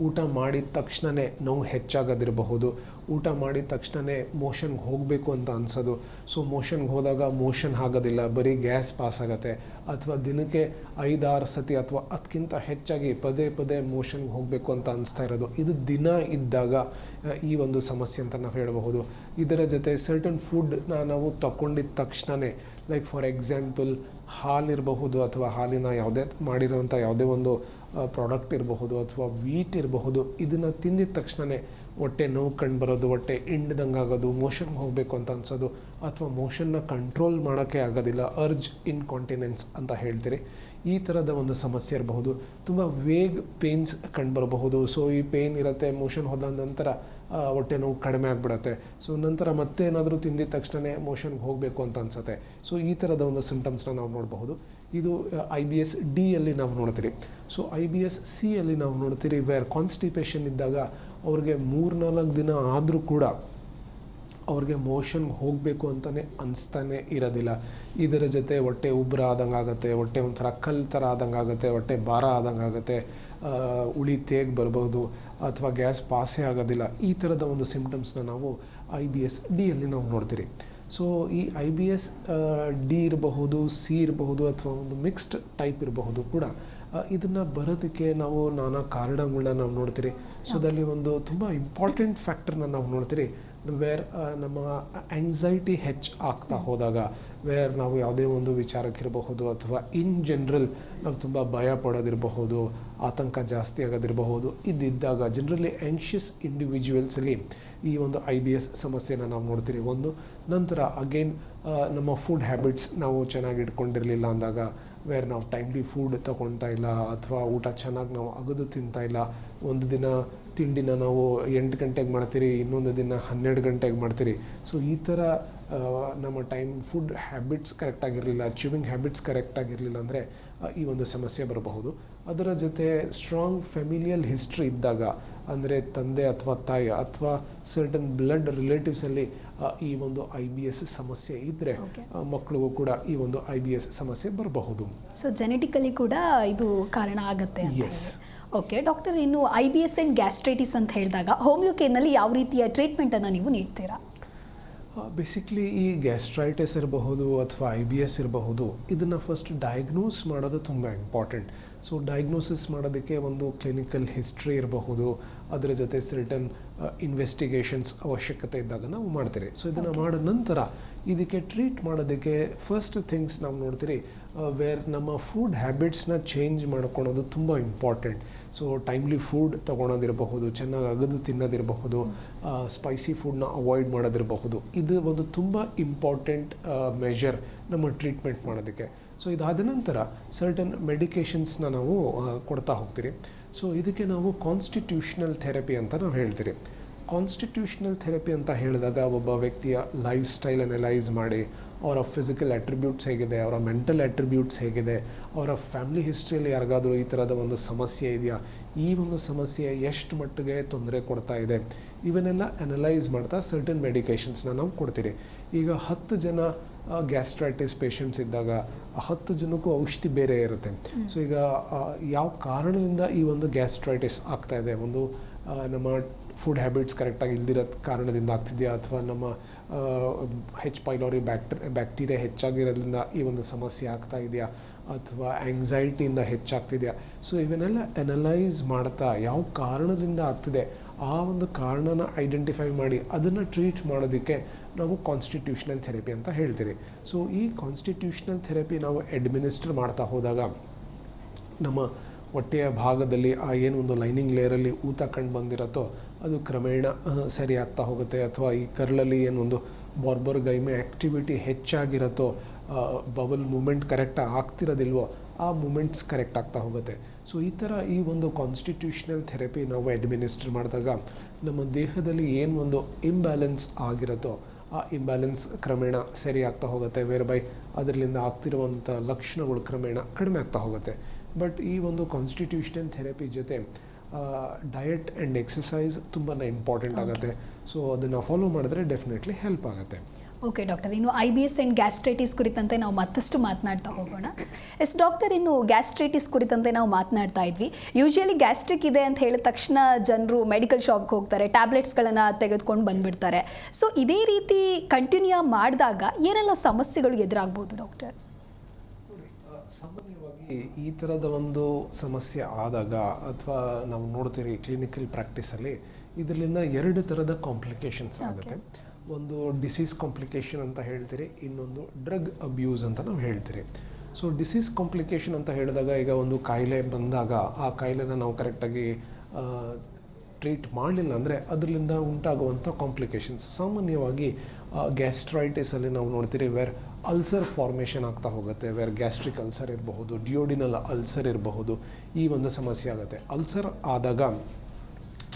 ಊಟ ಮಾಡಿದ ತಕ್ಷಣವೇ ನೋವು ಹೆಚ್ಚಾಗೋದಿರಬಹುದು. ಊಟ ಮಾಡಿದ ತಕ್ಷಣವೇ ಮೋಷನ್ಗೆ ಹೋಗಬೇಕು ಅಂತ ಅನಿಸೋದು. ಸೊ ಮೋಷನ್ಗೆ ಹೋದಾಗ ಮೋಷನ್ ಆಗೋದಿಲ್ಲ, ಬರೀ ಗ್ಯಾಸ್ ಪಾಸ್ ಆಗುತ್ತೆ. ಅಥವಾ ದಿನಕ್ಕೆ 5-6 ಸತಿ ಅಥವಾ ಅದಕ್ಕಿಂತ ಹೆಚ್ಚಾಗಿ ಪದೇ ಪದೇ ಮೋಷನ್ಗೆ ಹೋಗಬೇಕು ಅಂತ ಅನಿಸ್ತಾ ಇರೋದು, ಇದು ದಿನ ಇದ್ದಾಗ ಈ ಒಂದು ಸಮಸ್ಯೆ ಅಂತ ನಾವು ಹೇಳಬಹುದು. ಇದರ ಜೊತೆ ಸರ್ಟನ್ ಫುಡ್ನ ನಾವು ತಗೊಂಡಿದ್ದ ತಕ್ಷಣವೇ, ಲೈಕ್ ಫಾರ್ ಎಕ್ಸಾಂಪಲ್ ಹಾಲಿರಬಹುದು ಅಥವಾ ಹಾಲಿನ ಮಾಡಿರುವಂಥ ಯಾವುದೇ ಒಂದು ಪ್ರಾಡಕ್ಟ್ ಇರಬಹುದು ಅಥವಾ ವೀಟ್ ಇರಬಹುದು, ಇದನ್ನು ತಿಂದಿದ ತಕ್ಷಣವೇ ಹೊಟ್ಟೆ ನೋವು ಕಂಡುಬರೋದು, ಹೊಟ್ಟೆ ಹಿಂಡ್ದಂಗೆ ಆಗೋದು, ಮೋಷನ್ಗೆ ಹೋಗಬೇಕು ಅಂತ ಅನಿಸೋದು, ಅಥವಾ ಮೋಷನ್ನ ಕಂಟ್ರೋಲ್ ಮಾಡೋಕ್ಕೆ ಆಗೋದಿಲ್ಲ, ಅರ್ಜ್ ಇನ್ಕಾಂಟಿನೆನ್ಸ್ ಅಂತ ಹೇಳ್ತೀರಿ. ಈ ಥರದ ಒಂದು ಸಮಸ್ಯೆ ಇರಬಹುದು. ತುಂಬ ವೇಗ್ ಪೇನ್ಸ್ ಕಂಡುಬರಬಹುದು. ಸೊ ಈ ಪೇನ್ ಇರುತ್ತೆ, ಮೋಷನ್ ಹೋದ ನಂತರ ಹೊಟ್ಟೆ ನೋವು ಕಡಿಮೆ ಆಗಿಬಿಡುತ್ತೆ. ಸೊ ನಂತರ ಮತ್ತೆ ಏನಾದರೂ ತಿಂದಿದ ತಕ್ಷಣ ಮೋಷನ್ಗೆ ಹೋಗಬೇಕು ಅಂತ ಅನಿಸುತ್ತೆ. ಸೊ ಈ ಥರದ ಒಂದು ಸಿಂಪ್ಟಮ್ಸ್ನ ನಾವು ನೋಡಬಹುದು. ಇದು IBS D ಅಲ್ಲಿ ನಾವು ನೋಡ್ತೀರಿ. ಸೊ IBS C ಅಲ್ಲಿ ನಾವು ನೋಡ್ತೀರಿ ವೇರ್ ಕಾನ್ಸ್ಟಿಪೇಷನ್ ಇದ್ದಾಗ ಅವ್ರಿಗೆ 3-4 ದಿನ ಆದರೂ ಕೂಡ ಅವ್ರಿಗೆ ಮೋಷನ್ಗೆ ಹೋಗಬೇಕು ಅಂತಲೇ ಅನಿಸ್ತಾನೆ ಇರೋದಿಲ್ಲ. ಇದರ ಜೊತೆ ಹೊಟ್ಟೆ ಉಬ್ಬರ ಆದಂಗೆ ಆಗುತ್ತೆ, ಹೊಟ್ಟೆ ಒಂಥರ ಕಲ್ಲು ಥರ ಆದಂಗೆ ಆಗುತ್ತೆ, ಹೊಟ್ಟೆ ಭಾರ ಆದಂಗೆ ಆಗುತ್ತೆ, ಉಳಿ ತೇಗ್ ಬರ್ಬೋದು ಅಥವಾ ಗ್ಯಾಸ್ ಪಾಸೇ ಆಗೋದಿಲ್ಲ. ಈ ಥರದ ಒಂದು ಸಿಂಪ್ಟಮ್ಸ್ನ ನಾವು IBS D ಅಲ್ಲಿ ನಾವು ನೋಡ್ತೀರಿ. ಸೊ ಈ IBS D ಇರಬಹುದು, C ಇರಬಹುದು ಅಥವಾ ಒಂದು ಮಿಕ್ಸ್ಡ್ ಟೈಪ್ ಇರಬಹುದು ಕೂಡ. ಇದನ್ನು ಬರೋದಕ್ಕೆ ನಾವು ನಾನಾ ಕಾರಣಗಳನ್ನ ನಾವು ನೋಡ್ತೀರಿ. ಸೊ ಅದರಲ್ಲಿ ಒಂದು ತುಂಬ ಇಂಪಾರ್ಟೆಂಟ್ ಫ್ಯಾಕ್ಟರ್ನ ನಾವು ನೋಡ್ತೀರಿ, ವೇರ್ ನಮ್ಮ ಆ್ಯಂಗ್ಸೈಟಿ ಆಗ್ತಾ ಹೋದಾಗ, ವೇರ್ ನಾವು ಯಾವುದೇ ಒಂದು ವಿಚಾರಕ್ಕಿರಬಹುದು ಅಥವಾ ಇನ್ ಜನರಲ್ ನಾವು ತುಂಬ ಭಯ ಪಡೋದಿರಬಹುದು, ಆತಂಕ ಜಾಸ್ತಿ ಆಗೋದಿರಬಹುದು, ಇದ್ದಾಗ ಜನರಲಿ ಆ್ಯಂಕ್ಷಿಯಸ್ ಇಂಡಿವಿಜುವಲ್ಸಲ್ಲಿ ಈ ಒಂದು IBS ಸಮಸ್ಯೆನ ನಾವು ನೋಡ್ತೀರಿ. ಒಂದು ನಂತರ ಅಗೇನ್ ನಮ್ಮ ಫುಡ್ ಹ್ಯಾಬಿಟ್ಸ್ ನಾವು ಚೆನ್ನಾಗಿ ಇಟ್ಕೊಂಡಿರಲಿಲ್ಲ ಅಂದಾಗ, ವೇರ್ ನಾವು ಟೈಮ್ಲಿ ಫುಡ್ ತೊಗೊಳ್ತಾ ಇಲ್ಲ ಅಥವಾ ಊಟ ಚೆನ್ನಾಗಿ ನಾವು ಅಗದು ತಿಂತಾ ಇಲ್ಲ. ಒಂದು ದಿನ ತಿಂಡಿನ ನಾವು 8 ಗಂಟೆಗೆ ಮಾಡ್ತೀರಿ, ಇನ್ನೊಂದು ದಿನ 12 ಗಂಟೆಗೆ ಮಾಡ್ತೀರಿ. ಸೊ ಈ ಥರ ನಮ್ಮ ಫುಡ್ ಹ್ಯಾಬಿಟ್ಸ್ ಕರೆಕ್ಟಾಗಿರಲಿಲ್ಲ, ಚ್ಯೂವಿಂಗ್ ಹ್ಯಾಬಿಟ್ಸ್ ಕರೆಕ್ಟಾಗಿರಲಿಲ್ಲ ಅಂದರೆ ಈ ಒಂದು ಸಮಸ್ಯೆ ಬರಬಹುದು. ಅದರ ಜೊತೆ ಸ್ಟ್ರಾಂಗ್ ಫ್ಯಾಮಿಲಿಯಲ್ ಹಿಸ್ಟ್ರಿ ಇದ್ದಾಗ, ಅಂದರೆ ತಂದೆ ಅಥವಾ ತಾಯಿ ಅಥವಾ ಸರ್ಟನ್ ಬ್ಲಡ್ ರಿಲೇಟಿವ್ಸಲ್ಲಿ ಈ ಒಂದು IBS ಸಮಸ್ಯೆ ಇದ್ದರೆ ಮಕ್ಕಳಿಗೂ ಕೂಡ ಈ ಒಂದು IBS ಸಮಸ್ಯೆ ಬರಬಹುದು. ಸೊ ಜೆನೆಟಿಕಲಿ ಕೂಡ ಇದು ಕಾರಣ ಆಗುತ್ತೆ ಅಂತ. ಓಕೆ ಡಾಕ್ಟರ್, ಇನ್ನು IBS ಆ್ಯಂಡ್ ಗ್ಯಾಸ್ಟ್ರೈಟಿಸ್ ಅಂತ ಹೇಳಿದಾಗ ಹೋಮಿಯೋ ಕೇರ್ನಲ್ಲಿ ಯಾವ ರೀತಿಯ ಟ್ರೀಟ್ಮೆಂಟನ್ನು ನೀವು ನೀಡ್ತೀರಾ? ಬೇಸಿಕ್ಲಿ ಈ ಗ್ಯಾಸ್ಟ್ರೈಟಿಸ್ ಇರಬಹುದು ಅಥವಾ IBS ಇರಬಹುದು, ಇದನ್ನು ಫಸ್ಟ್ ಡಯಾಗ್ನೋಸ್ ಮಾಡೋದು ತುಂಬ ಇಂಪಾರ್ಟೆಂಟ್. ಸೊ ಡಯಾಗ್ನೋಸಿಸ್ ಮಾಡೋದಕ್ಕೆ ಒಂದು ಕ್ಲಿನಿಕಲ್ ಹಿಸ್ಟ್ರಿ ಇರಬಹುದು, ಅದರ ಜೊತೆ ಸರ್ಟನ್ ಇನ್ವೆಸ್ಟಿಗೇಷನ್ಸ್ ಅವಶ್ಯಕತೆ ಇದ್ದಾಗ ನಾವು ಮಾಡ್ತೀರಿ. ಸೊ ಇದನ್ನು ಮಾಡಿದ ನಂತರ ಇದಕ್ಕೆ ಟ್ರೀಟ್ ಮಾಡೋದಕ್ಕೆ ಫಸ್ಟ್ ಥಿಂಗ್ಸ್ ನಾವು ನೋಡ್ತೀರಿ ವೇರ್ ನಮ್ಮ ಫುಡ್ ಹ್ಯಾಬಿಟ್ಸ್ನ ಚೇಂಜ್ ಮಾಡ್ಕೊಳೋದು ತುಂಬ ಇಂಪಾರ್ಟೆಂಟ್. ಸೊ ಟೈಮ್ಲಿ ಫುಡ್ ತೊಗೊಳೋದಿರಬಹುದು, ಚೆನ್ನಾಗಿ ಅಗದು ತಿನ್ನೋದಿರಬಹುದು, ಸ್ಪೈಸಿ ಫುಡ್ನ ಅವಾಯ್ಡ್ ಮಾಡೋದಿರಬಹುದು. ಇದು ಒಂದು ತುಂಬ ಇಂಪಾರ್ಟೆಂಟ್ ಮೆಷರ್ ನಮ್ಮ ಟ್ರೀಟ್ಮೆಂಟ್ ಮಾಡೋದಕ್ಕೆ. ಸೊ ಇದಾದ ನಂತರ ಸರ್ಟನ್ ಮೆಡಿಕೇಷನ್ಸ್ನ ನಾವು ಕೊಡ್ತಾ ಹೋಗ್ತೀರಿ. ಸೊ ಇದಕ್ಕೆ ನಾವು ಕಾನ್ಸ್ಟಿಟ್ಯೂಷನಲ್ ಥೆರಪಿ ಅಂತ ನಾವು ಹೇಳ್ತೀರಿ. ಕಾನ್ಸ್ಟಿಟ್ಯೂಷನಲ್ ಥೆರಪಿ ಅಂತ ಹೇಳಿದಾಗ ಒಬ್ಬ ವ್ಯಕ್ತಿಯ ಲೈಫ್ ಸ್ಟೈಲ್ ಅನಲೈಸ್ ಮಾಡಿ, ಅವರ ಫಿಸಿಕಲ್ ಅಟ್ರಿಬ್ಯೂಟ್ಸ್ ಹೇಗಿದೆ, ಅವರ ಮೆಂಟಲ್ ಅಟ್ರಿಬ್ಯೂಟ್ಸ್ ಹೇಗಿದೆ, ಅವರ ಫ್ಯಾಮಿಲಿ ಹಿಸ್ಟ್ರಿಯಲ್ಲಿ ಯಾರಿಗಾದರೂ ಈ ಥರದ ಒಂದು ಸಮಸ್ಯೆ ಇದೆಯಾ, ಈ ಒಂದು ಸಮಸ್ಯೆ ಎಷ್ಟು ಮಟ್ಟಿಗೆ ತೊಂದರೆ ಕೊಡ್ತಾ ಇದೆ, ಇವನ್ನೆಲ್ಲ ಅನಲೈಸ್ ಮಾಡ್ತಾ ಸರ್ಟನ್ ಮೆಡಿಕೇಷನ್ಸ್ನ ನಾವು ಕೊಡ್ತೀರಿ. ಈಗ 10 ಜನ ಗ್ಯಾಸ್ಟ್ರೈಟಿಸ್ ಪೇಷಂಟ್ಸ್ ಇದ್ದಾಗ 10 ಜನಕ್ಕೂ ಔಷಧಿ ಬೇರೆ ಇರುತ್ತೆ. ಸೊ ಈಗ ಯಾವ ಕಾರಣದಿಂದ ಈ ಒಂದು ಗ್ಯಾಸ್ಟ್ರೈಟಿಸ್ ಆಗ್ತಾ ಇದೆ, ಒಂದು ನಮ್ಮ ಫುಡ್ ಹ್ಯಾಬಿಟ್ಸ್ ಕರೆಕ್ಟಾಗಿ ಇಲ್ದಿರೋ ಕಾರಣದಿಂದ ಆಗ್ತಿದೆಯಾ, ಅಥವಾ ನಮ್ಮ H. ಪೈಲೋರಿ ಬ್ಯಾಕ್ಟೀರಿಯಾ ಹೆಚ್ಚಾಗಿರೋದ್ರಿಂದ ಈ ಒಂದು ಸಮಸ್ಯೆ ಆಗ್ತಾ ಇದೆಯಾ, ಅಥವಾ ಆ್ಯಂಗ್ಸೈಟಿಯಿಂದ ಹೆಚ್ಚಾಗ್ತಿದೆಯಾ. ಸೊ ಇವನ್ನೆಲ್ಲ ಅನಲೈಸ್ ಮಾಡ್ತಾ ಯಾವ ಕಾರಣದಿಂದ ಆಗ್ತಿದೆ ಆ ಒಂದು ಕಾರಣನ ಐಡೆಂಟಿಫೈ ಮಾಡಿ ಅದನ್ನು ಟ್ರೀಟ್ ಮಾಡೋದಕ್ಕೆ ನಾವು ಕಾನ್ಸ್ಟಿಟ್ಯೂಷನಲ್ ಥೆರಪಿ ಅಂತ ಹೇಳ್ತೀವಿ. ಸೊ ಈ ಕಾನ್ಸ್ಟಿಟ್ಯೂಷನಲ್ ಥೆರಪಿ ನಾವು ಅಡ್ಮಿನಿಸ್ಟರ್ ಮಾಡ್ತಾ ಹೋದಾಗ ನಮ್ಮ ಹೊಟ್ಟೆಯ ಭಾಗದಲ್ಲಿ ಆ ಏನು ಒಂದು ಲೈನಿಂಗ್ ಲೇಯರಲ್ಲಿ ಊತ ಕಂಡು ಬಂದಿರತ್ತೋ ಅದು ಕ್ರಮೇಣ ಸರಿ ಆಗ್ತಾ ಹೋಗುತ್ತೆ. ಅಥವಾ ಈ ಕರ್ಲಲ್ಲಿ ಏನೊಂದು ಬಾರ್ಬರ್ಗೈಮೆ ಆ್ಯಕ್ಟಿವಿಟಿ ಹೆಚ್ಚಾಗಿರತ್ತೋ, ಬಬಲ್ ಮೂಮೆಂಟ್ ಕರೆಕ್ಟಾಗಿ ಆಗ್ತಿರೋದಿಲ್ವೋ ಆ ಮೂಮೆಂಟ್ಸ್ ಕರೆಕ್ಟ್ ಆಗ್ತಾ ಹೋಗುತ್ತೆ. ಸೊ ಈ ಥರ ಈ ಒಂದು ಕಾನ್ಸ್ಟಿಟ್ಯೂಷನಲ್ ಥೆರಪಿ ನಾವು ಅಡ್ಮಿನಿಸ್ಟರ್ ಮಾಡಿದಾಗ ನಮ್ಮ ದೇಹದಲ್ಲಿ ಏನು ಒಂದು ಇಂಬ್ಯಾಲೆನ್ಸ್ ಆಗಿರುತ್ತೋ ಆ ಇಂಬ್ಯಾಲೆನ್ಸ್ ಕ್ರಮೇಣ ಸರಿ ಆಗ್ತಾ ಹೋಗುತ್ತೆ. ವೇರ್ ಬೈ ಅದರಿಂದ ಆಗ್ತಿರುವಂಥ ಲಕ್ಷಣಗಳು ಕ್ರಮೇಣ ಕಡಿಮೆ ಆಗ್ತಾ ಹೋಗುತ್ತೆ. ಬಟ್ ಈ ಒಂದು ಕಾನ್ಸ್ಟಿಟ್ಯೂಷನಲ್ ಥೆರಪಿ ಜೊತೆ ಡಯಟ್ ಆ್ಯಂಡ್ ಎಕ್ಸಸೈಸ್ ತುಂಬಾ ಇಂಪಾರ್ಟೆಂಟ್ ಆಗುತ್ತೆ. ಸೊ ಅದನ್ನು ಫಾಲೋ ಮಾಡಿದ್ರೆ ಡೆಫಿನೆಟ್ಲಿ ಹೆಲ್ಪ್ ಆಗುತ್ತೆ. ಓಕೆ ಡಾಕ್ಟರ್, ಇನ್ನು IBS ಆ್ಯಂಡ್ ಗ್ಯಾಸ್ಟ್ರೈಟಿಸ್ ಕುರಿತಂತೆ ನಾವು ಮತ್ತಷ್ಟು ಮಾತನಾಡ್ತಾ ಹೋಗೋಣ. ಎಸ್ ಡಾಕ್ಟರ್, ಇನ್ನು ಗ್ಯಾಸ್ಟ್ರೈಟಿಸ್ ಕುರಿತಂತೆ ನಾವು ಮಾತನಾಡ್ತಾ ಇದ್ವಿ. ಯೂಶುವಲಿ ಗ್ಯಾಸ್ಟ್ರಿಕ್ ಇದೆ ಅಂತ ಹೇಳಿದ ತಕ್ಷಣ ಜನರು ಮೆಡಿಕಲ್ ಶಾಪ್ಗೆ ಹೋಗ್ತಾರೆ, ಟ್ಯಾಬ್ಲೆಟ್ಸ್ಗಳನ್ನು ತೆಗೆದುಕೊಂಡು ಬಂದುಬಿಡ್ತಾರೆ. ಸೊ ಇದೇ ರೀತಿ ಕಂಟಿನ್ಯೂ ಮಾಡಿದಾಗ ಏನೆಲ್ಲ ಸಮಸ್ಯೆಗಳು ಎದುರಾಗ್ಬೋದು ಡಾಕ್ಟರ್? ಸಾಮಾನ್ಯವಾಗಿ ಈ ಥರದ ಒಂದು ಸಮಸ್ಯೆ ಆದಾಗ ಅಥವಾ ನಾವು ನೋಡ್ತೀರಿ ಕ್ಲಿನಿಕಲ್ ಪ್ರಾಕ್ಟೀಸಲ್ಲಿ ಇದರಿಂದ 2 ಥರದ ಕಾಂಪ್ಲಿಕೇಶನ್ಸ್ ಆಗುತ್ತೆ. ಒಂದು ಡಿಸೀಸ್ ಕಾಂಪ್ಲಿಕೇಶನ್ ಅಂತ ಹೇಳ್ತೀರಿ, ಇನ್ನೊಂದು ಡ್ರಗ್ ಅಬ್ಯೂಸ್ ಅಂತ ನಾವು ಹೇಳ್ತೀರಿ. ಸೊ ಡಿಸೀಸ್ ಕಾಂಪ್ಲಿಕೇಶನ್ ಅಂತ ಹೇಳಿದಾಗ ಈಗ ಒಂದು ಕಾಯಿಲೆ ಬಂದಾಗ ಆ ಕಾಯಿಲೆನ ನಾವು ಕರೆಕ್ಟಾಗಿ ಟ್ರೀಟ್ ಮಾಡಲಿಲ್ಲ ಅಂದರೆ ಅದರಿಂದ ಉಂಟಾಗುವಂಥ ಕಾಂಪ್ಲಿಕೇಶನ್ಸ್ ಸಾಮಾನ್ಯವಾಗಿ ಗ್ಯಾಸ್ಟ್ರೈಟಿಸಲ್ಲಿ ನಾವು ನೋಡ್ತೀರಿ ವೇರ್ ಅಲ್ಸರ್ ಫಾರ್ಮೇಷನ್ ಆಗ್ತಾ ಹೋಗುತ್ತೆ. ವೇರ್ ಗ್ಯಾಸ್ಟ್ರಿಕ್ ಅಲ್ಸರ್ ಇರಬಹುದು, ಡಿಯೋಡಿನಲ್ ಅಲ್ಸರ್ ಇರಬಹುದು, ಈ ಒಂದು ಸಮಸ್ಯೆ ಆಗುತ್ತೆ. ಅಲ್ಸರ್ ಆದಾಗ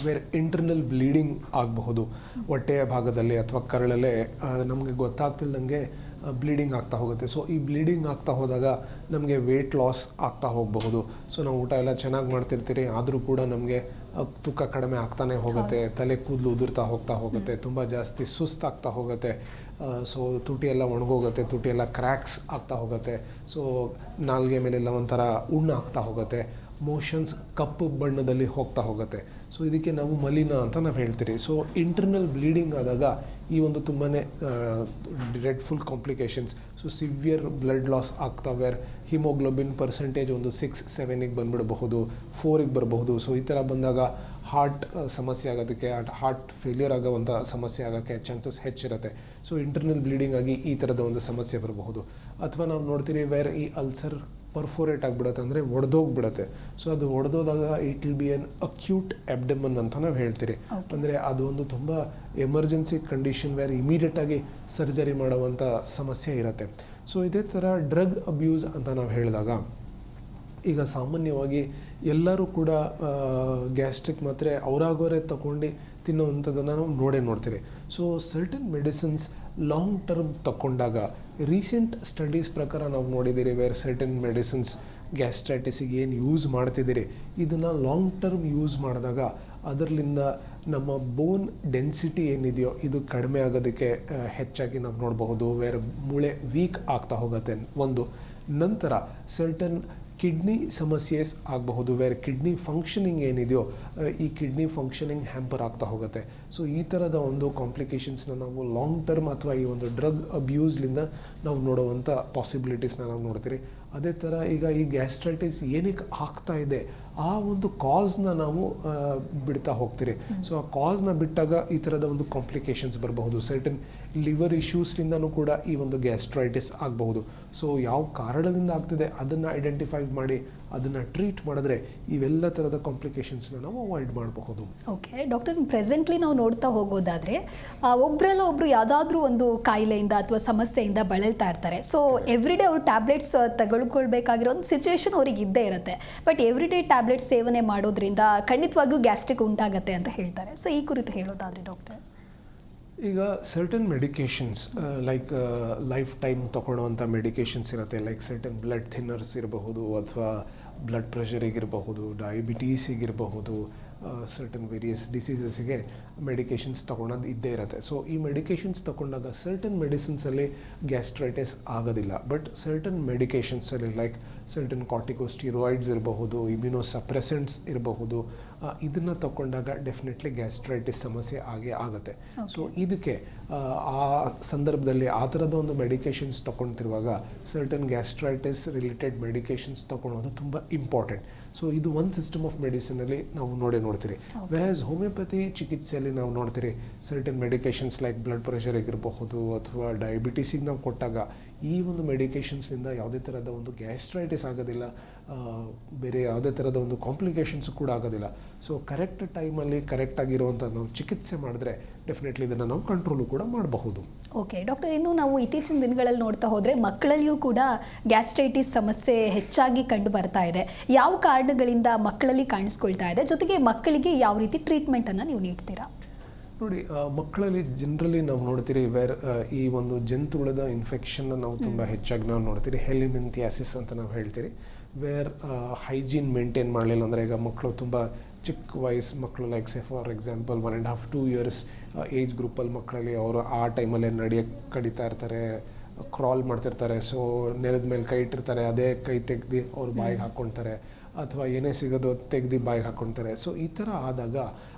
ವೇರ್ ಇಂಟರ್ನಲ್ ಬ್ಲೀಡಿಂಗ್ ಆಗಬಹುದು, ಹೊಟ್ಟೆಯ ಭಾಗದಲ್ಲಿ ಅಥವಾ ಕರಳಲ್ಲೇ ನಮಗೆ ಗೊತ್ತಾಗ್ತಿಲ್ದಂಗೆ ಬ್ಲೀಡಿಂಗ್ ಆಗ್ತಾ ಹೋಗುತ್ತೆ. ಸೊ ಈ ಬ್ಲೀಡಿಂಗ್ ಆಗ್ತಾ ಹೋದಾಗ ನಮಗೆ ವೆಯ್ಟ್ ಲಾಸ್ ಆಗ್ತಾ ಹೋಗಬಹುದು. ಸೊ ನಾವು ಊಟ ಎಲ್ಲ ಚೆನ್ನಾಗಿ ಮಾಡ್ತಿರ್ತೀರಿ, ಆದರೂ ಕೂಡ ನಮಗೆ ತೂಕ ಕಡಿಮೆ ಆಗ್ತಾನೆ ಹೋಗುತ್ತೆ, ತಲೆ ಕೂದಲು ಉದುರ್ತಾ ಹೋಗುತ್ತೆ, ತುಂಬ ಜಾಸ್ತಿ ಸುಸ್ತಾಗ್ತಾ ಹೋಗುತ್ತೆ. ಸೊ ತುಟಿ ಎಲ್ಲ ಒಣಗೋಗುತ್ತೆ, ತುಟಿ ಎಲ್ಲ ಕ್ರ್ಯಾಕ್ಸ್ ಆಗ್ತಾ ಹೋಗುತ್ತೆ. ಸೊ ನಾಲ್ಗೆ ಮೇಲೆಲ್ಲ ಒಂಥರ ಉಣ್ಣು ಆಗ್ತಾ ಹೋಗುತ್ತೆ, ಮೋಷನ್ಸ್ ಕಪ್ಪು ಬಣ್ಣದಲ್ಲಿ ಹೋಗ್ತಾ ಹೋಗುತ್ತೆ. ಸೊ ಇದಕ್ಕೆ ನಾವು ಮಲಿನ ಅಂತ ನಾವು ಹೇಳ್ತೀರಿ. ಸೊ ಇಂಟರ್ನಲ್ ಬ್ಲೀಡಿಂಗ್ ಆದಾಗ ಈ ಒಂದು ತುಂಬಾ dreadful complications. So severe blood loss ಆಗ್ತಾ, ವೇರ್ ಹಿಮೋಗ್ಲೋಬಿನ್ ಪರ್ಸೆಂಟೇಜ್ ಒಂದು 6-7ಗೆ ಬಂದುಬಿಡಬಹುದು, 4ಗೆ ಬರಬಹುದು. ಸೊ ಈ ಥರ ಬಂದಾಗ ಹಾರ್ಟ್ ಸಮಸ್ಯೆ ಆಗೋದಕ್ಕೆ, ಹಾರ್ಟ್ ಫೇಲ್ಯೂರ್ ಆಗೋವಂಥ ಸಮಸ್ಯೆ ಆಗೋಕ್ಕೆ ಚಾನ್ಸಸ್ ಹೆಚ್ಚಿರುತ್ತೆ. ಸೊ ಇಂಟರ್ನಲ್ ಬ್ಲೀಡಿಂಗ್ ಆಗಿ ಈ ಥರದ ಒಂದು ಸಮಸ್ಯೆ ಬರಬಹುದು. ಅಥವಾ ನಾವು ನೋಡ್ತೀರಿ ವೇರ್ ಈ ಅಲ್ಸರ್ ಪರ್ಫೋರೇಟ್ ಆಗಿಬಿಡುತ್ತೆ, ಅಂದರೆ ಒಡೆದೋಗ್ಬಿಡುತ್ತೆ. ಸೊ ಅದು ಒಡೆದೋದಾಗ it will be an acute abdomen ಅಂತ ನಾವು ಹೇಳ್ತೀರಿ. ಅಂದರೆ ಅದು ಒಂದು ತುಂಬ ಎಮರ್ಜೆನ್ಸಿ ಕಂಡೀಷನ್ ವೇರ್ ಇಮಿಡಿಯೇಟಾಗಿ ಸರ್ಜರಿ ಮಾಡುವಂಥ ಸಮಸ್ಯೆ ಇರುತ್ತೆ. ಸೊ ಇದೇ ಥರ ಡ್ರಗ್ ಅಬ್ಯೂಸ್ ಅಂತ ನಾವು ಹೇಳಿದಾಗ ಈಗ ಸಾಮಾನ್ಯವಾಗಿ ಎಲ್ಲರೂ ಕೂಡ ಗ್ಯಾಸ್ಟ್ರಿಕ್ ಮಾತ್ರೆ ಅವರಾಗೋರೇ ತಗೊಂಡು ತಿನ್ನುವಂಥದ್ದನ್ನು ನಾವು ನೋಡ್ತೀರಿ. So certain medicines long term ತಗೊಂಡಾಗ ರೀಸೆಂಟ್ ಸ್ಟಡೀಸ್ ಪ್ರಕಾರ ನಾವು ನೋಡಿದ್ದೀರಿ ವೇರ್ ಸರ್ಟನ್ ಮೆಡಿಸಿನ್ಸ್ ಗ್ಯಾಸ್ಟ್ರೈಟಿಸಿಗೆ ಏನು ಯೂಸ್ ಮಾಡ್ತಿದ್ದೀರಿ ಇದನ್ನು ಲಾಂಗ್ ಟರ್ಮ್ ಯೂಸ್ ಮಾಡಿದಾಗ ಅದರಿಂದ ನಮ್ಮ ಬೋನ್ ಡೆನ್ಸಿಟಿ ಏನಿದೆಯೋ ಇದು ಕಡಿಮೆ ಆಗೋದಕ್ಕೆ ಹೆಚ್ಚಾಗಿ ನಾವು ನೋಡಬಹುದು. ವೇರ್ ಮೂಳೆ ವೀಕ್ ಆಗ್ತಾ ಹೋಗುತ್ತೆ ಒಂದು. ನಂತರ ಸರ್ಟನ್ ಕಿಡ್ನಿ ಸಮಸ್ಯೆಸ್ ಆಗಬಹುದು, ವೇರ್ ಕಿಡ್ನಿ ಫಂಕ್ಷನಿಂಗ್ ಏನಿದೆಯೋ ಈ ಕಿಡ್ನಿ ಫಂಕ್ಷನಿಂಗ್ ಹ್ಯಾಂಪರ್ ಆಗ್ತಾ ಹೋಗುತ್ತೆ. ಸೊ ಈ ಥರದ ಒಂದು ಕಾಂಪ್ಲಿಕೇಶನ್ಸ್ನ ನಾವು ಲಾಂಗ್ ಟರ್ಮ್ ಅಥವಾ ಈ ಒಂದು ಡ್ರಗ್ ಅಬ್ಯೂಸ್ಲಿಂದ ನಾವು ನೋಡುವಂಥ ಪಾಸಿಬಿಲಿಟೀಸ್ನ ನಾವು ನೋಡ್ತೀರಿ. ಅದೇ ಥರ ಈಗ ಈ ಗ್ಯಾಸ್ಟ್ರೈಟಿಸ್ ಏನಕ್ಕೆ ಆಗ್ತಾ ಇದೆ ಆ ಒಂದು ಕಾಸ್ನ ನಾವು ಬಿಡ್ತಾ ಹೋಗ್ತೀರಿ. ಸೊ ಆ ಕಾಸ್ನ ಬಿಟ್ಟಾಗ ಈ ಥರದ ಒಂದು ಕಾಂಪ್ಲಿಕೇಶನ್ಸ್ ಬರಬಹುದು. ಸರ್ಟನ್ ಲಿವರ್ ಇಶ್ಯೂಸ್ನಿಂದನೂ ಕೂಡ ಈ ಒಂದು ಗ್ಯಾಸ್ಟ್ರೈಟಿಸ್ ಆಗಬಹುದು. ಸೊ ಯಾವ ಕಾರಣದಿಂದ ಆಗ್ತಿದೆ ಅದನ್ನು ಐಡೆಂಟಿಫೈ ಮಾಡಿ ಅದನ್ನು ಟ್ರೀಟ್ ಮಾಡಿದ್ರೆ ಇವೆಲ್ಲ ಥರದ ಕಾಂಪ್ಲಿಕೇಶನ್ಸ್ನ ನಾವು ಅವಾಯ್ಡ್ ಮಾಡಬಹುದು. ಓಕೆ ಡಾಕ್ಟರ್, ಪ್ರೆಸೆಂಟ್ಲಿ ನಾವು ನೋಡ್ತಾ ಹೋಗೋದಾದರೆ ಒಬ್ಬರಲ್ಲ ಒಬ್ಬರು ಯಾವುದಾದ್ರೂ ಒಂದು ಕಾಯಿಲೆಯಿಂದ ಅಥವಾ ಸಮಸ್ಯೆಯಿಂದ ಬಳಲ್ತಾ ಇರ್ತಾರೆ. ಸೊ ಎವ್ರಿಡೇ ಅವರು ಟ್ಯಾಬ್ಲೆಟ್ಸ್ ತಗೊಳ್ಕೊಳ್ಬೇಕಾಗಿರೋ ಒಂದು ಸಿಚುವೇಶನ್ ಅವ್ರಿಗೆ ಇದ್ದೇ ಇರುತ್ತೆ. ಬಟ್ ಎವ್ರಿಡೇ ಟ್ಯಾಬ್ಲೆಟ್ ಸೇವನೆ ಮಾಡೋದ್ರಿಂದ ಖಂಡಿತವಾಗಿಯೂ ಗ್ಯಾಸ್ಟ್ರಿಕ್ ಉಂಟಾಗತ್ತೆ ಅಂತ ಹೇಳ್ತಾರೆ. ಸೊ ಈ ಕುರಿತು ಹೇಳೋದಾದರೆ ಡಾಕ್ಟರ್, ಈಗ certain medications like life time ತೊಗೊಳ್ಳೋವಂಥ ಮೆಡಿಕೇಷನ್ಸ್ ಇರುತ್ತೆ. ಲೈಕ್ ಸರ್ಟನ್ ಬ್ಲಡ್ ಥಿನ್ನರ್ಸ್ ಇರಬಹುದು, ಅಥವಾ ಬ್ಲಡ್ ಪ್ರೆಷರಿಗಿರಬಹುದು, ಡಯಾಬಿಟೀಸಿಗಿರಬಹುದು, ಸರ್ಟನ್ ವೇರಿಯಸ್ ಡಿಸೀಸಸ್ಗೆ ಮೆಡಿಕೇಷನ್ಸ್ ತೊಗೊಳೋದು ಇದ್ದೇ ಇರುತ್ತೆ. ಸೊ ಈ ಮೆಡಿಕೇಷನ್ಸ್ ತೊಗೊಂಡಾಗ ಸರ್ಟನ್ ಮೆಡಿಸಿನ್ಸಲ್ಲಿ ಗ್ಯಾಸ್ಟ್ರೈಟಿಸ್ ಆಗೋದಿಲ್ಲ. ಬಟ್ ಸರ್ಟನ್ ಮೆಡಿಕೇಷನ್ಸಲ್ಲಿ ಲೈಕ್ ಸರ್ಟನ್ ಕಾರ್ಟಿಕೋಸ್ಟಿರಾಯ್ಡ್ಸ್ ಇರಬಹುದು, ಇಮ್ಯುನೋಸಪ್ರೆಸೆಂಟ್ಸ್ ಇರಬಹುದು, ಇದನ್ನು ತಗೊಂಡಾಗ ಡೆಫಿನೆಟ್ಲಿ ಗ್ಯಾಸ್ಟ್ರೈಟಿಸ್ ಸಮಸ್ಯೆ ಆಗೇ ಆಗುತ್ತೆ. ಸೊ ಇದಕ್ಕೆ ಆ ಸಂದರ್ಭದಲ್ಲಿ ಆ ಥರದ ಒಂದು ಮೆಡಿಕೇಷನ್ಸ್ ತೊಗೊಳ್ತಿರುವಾಗ ಸರ್ಟನ್ ಗ್ಯಾಸ್ಟ್ರೈಟಿಸ್ ರಿಲೇಟೆಡ್ ಮೆಡಿಕೇಷನ್ಸ್ ತೊಗೊಳೋದು ತುಂಬ ಇಂಪಾರ್ಟೆಂಟ್. ಸೊ ಇದು ಒಂದು ಸಿಸ್ಟಮ್ ಆಫ್ ಮೆಡಿಸಿನಲ್ಲಿ ನಾವು ನೋಡ್ತೀರಿ. ವೆರಾಸ್ ಹೋಮಿಯೋಪತಿ ಚಿಕಿತ್ಸೆಯಲ್ಲಿ ನಾವು ನೋಡ್ತೀರಿ ಸರ್ಟನ್ ಮೆಡಿಕೇಷನ್ಸ್ ಲೈಕ್ ಬ್ಲಡ್ ಪ್ರೆಷರಿಗಿರಬಹುದು ಅಥವಾ ಡಯಾಬಿಟೀಸಿಗೆ ನಾವು ಕೊಟ್ಟಾಗ ಈ ಒಂದು ಮೆಡಿಕೇಷನ್ಸ್ನಿಂದ ಯಾವುದೇ ಥರದ ಒಂದು ಗ್ಯಾಸ್ಟ್ರೈಟಿಸ್ ಆಗೋದಿಲ್ಲ, ಬೇರೆ ಯಾವುದೇ ಥರದ ಒಂದು ಕಾಂಪ್ಲಿಕೇಶನ್ಸು ಕೂಡ ಆಗೋದಿಲ್ಲ. ಸೊ ಕರೆಕ್ಟ್ ಟೈಮಲ್ಲಿ ಕರೆಕ್ಟಾಗಿರುವಂಥ ನಾವು ಚಿಕಿತ್ಸೆ ಮಾಡಿದ್ರೆ ಡೆಫಿನೆಟ್ಲಿ ಇದನ್ನು ನಾವು ಕಂಟ್ರೋಲು ಕೂಡ ಮಾಡಬಹುದು. ಓಕೆ ಡಾಕ್ಟರ್, ಇನ್ನು ನಾವು ಇತ್ತೀಚಿನ ದಿನಗಳಲ್ಲಿ ನೋಡ್ತಾ ಹೋದರೆ ಮಕ್ಕಳಲ್ಲಿಯೂ ಕೂಡ ಗ್ಯಾಸ್ಟ್ರೈಟಿಸ್ ಸಮಸ್ಯೆ ಹೆಚ್ಚಾಗಿ ಕಂಡು ಬರ್ತಾ ಇದೆ. ಯಾವ ಕಾರಣಗಳಿಂದ ಮಕ್ಕಳಲ್ಲಿ ಕಾಣಿಸ್ಕೊಳ್ತಾ ಇದೆ, ಜೊತೆಗೆ ಮಕ್ಕಳಿಗೆ ಯಾವ ರೀತಿ ಟ್ರೀಟ್ಮೆಂಟನ್ನು ನೀವು ನೀಡ್ತೀರಾ? ನೋಡಿ, ಮಕ್ಕಳಲ್ಲಿ ಜನರಲಿ ನಾವು ನೋಡ್ತೀರಿ ವೇರ್ ಈ ಒಂದು ಜಂತುಹುಳದ ಇನ್ಫೆಕ್ಷನ್ನ ನಾವು ತುಂಬ ಹೆಚ್ಚಾಗಿ ನಾವು ನೋಡ್ತೀರಿ. ಹೆಲಿಮೆಂಥಿಯಾಸಿಸ್ ಅಂತ ನಾವು ಹೇಳ್ತೀರಿ. ವೇರ್ ಹೈಜೀನ್ ಮೇಂಟೈನ್ ಮಾಡಲಿಲ್ಲ ಅಂದರೆ, ಈಗ ಮಕ್ಕಳು ತುಂಬ ಚಿಕ್ಕ ವಯಸ್ಸು ಮಕ್ಕಳು like say for example 1.5 to 2 years age ಗ್ರೂಪಲ್ಲಿ ಮಕ್ಕಳಲ್ಲಿ ಅವರು ಆ ಟೈಮಲ್ಲೇ ನಡೆಯೋಕ್ಕೆ ಕಡಿತಾ ಇರ್ತಾರೆ, ಕ್ರಾಲ್ ಮಾಡ್ತಿರ್ತಾರೆ. ಸೊ ನೆಲದ ಮೇಲೆ ಕೈ ಇಟ್ಟಿರ್ತಾರೆ, ಅದೇ ಕೈ ತೆಗ್ದು ಅವ್ರು ಬಾಯಿಗೆ ಹಾಕ್ಕೊಳ್ತಾರೆ, ಅಥವಾ ಏನೇ ಸಿಗೋದು ತೆಗ್ದು ಬಾಯಿಗೆ ಹಾಕ್ಕೊಳ್ತಾರೆ. ಸೊ ಈ ಥರ ಆದಾಗ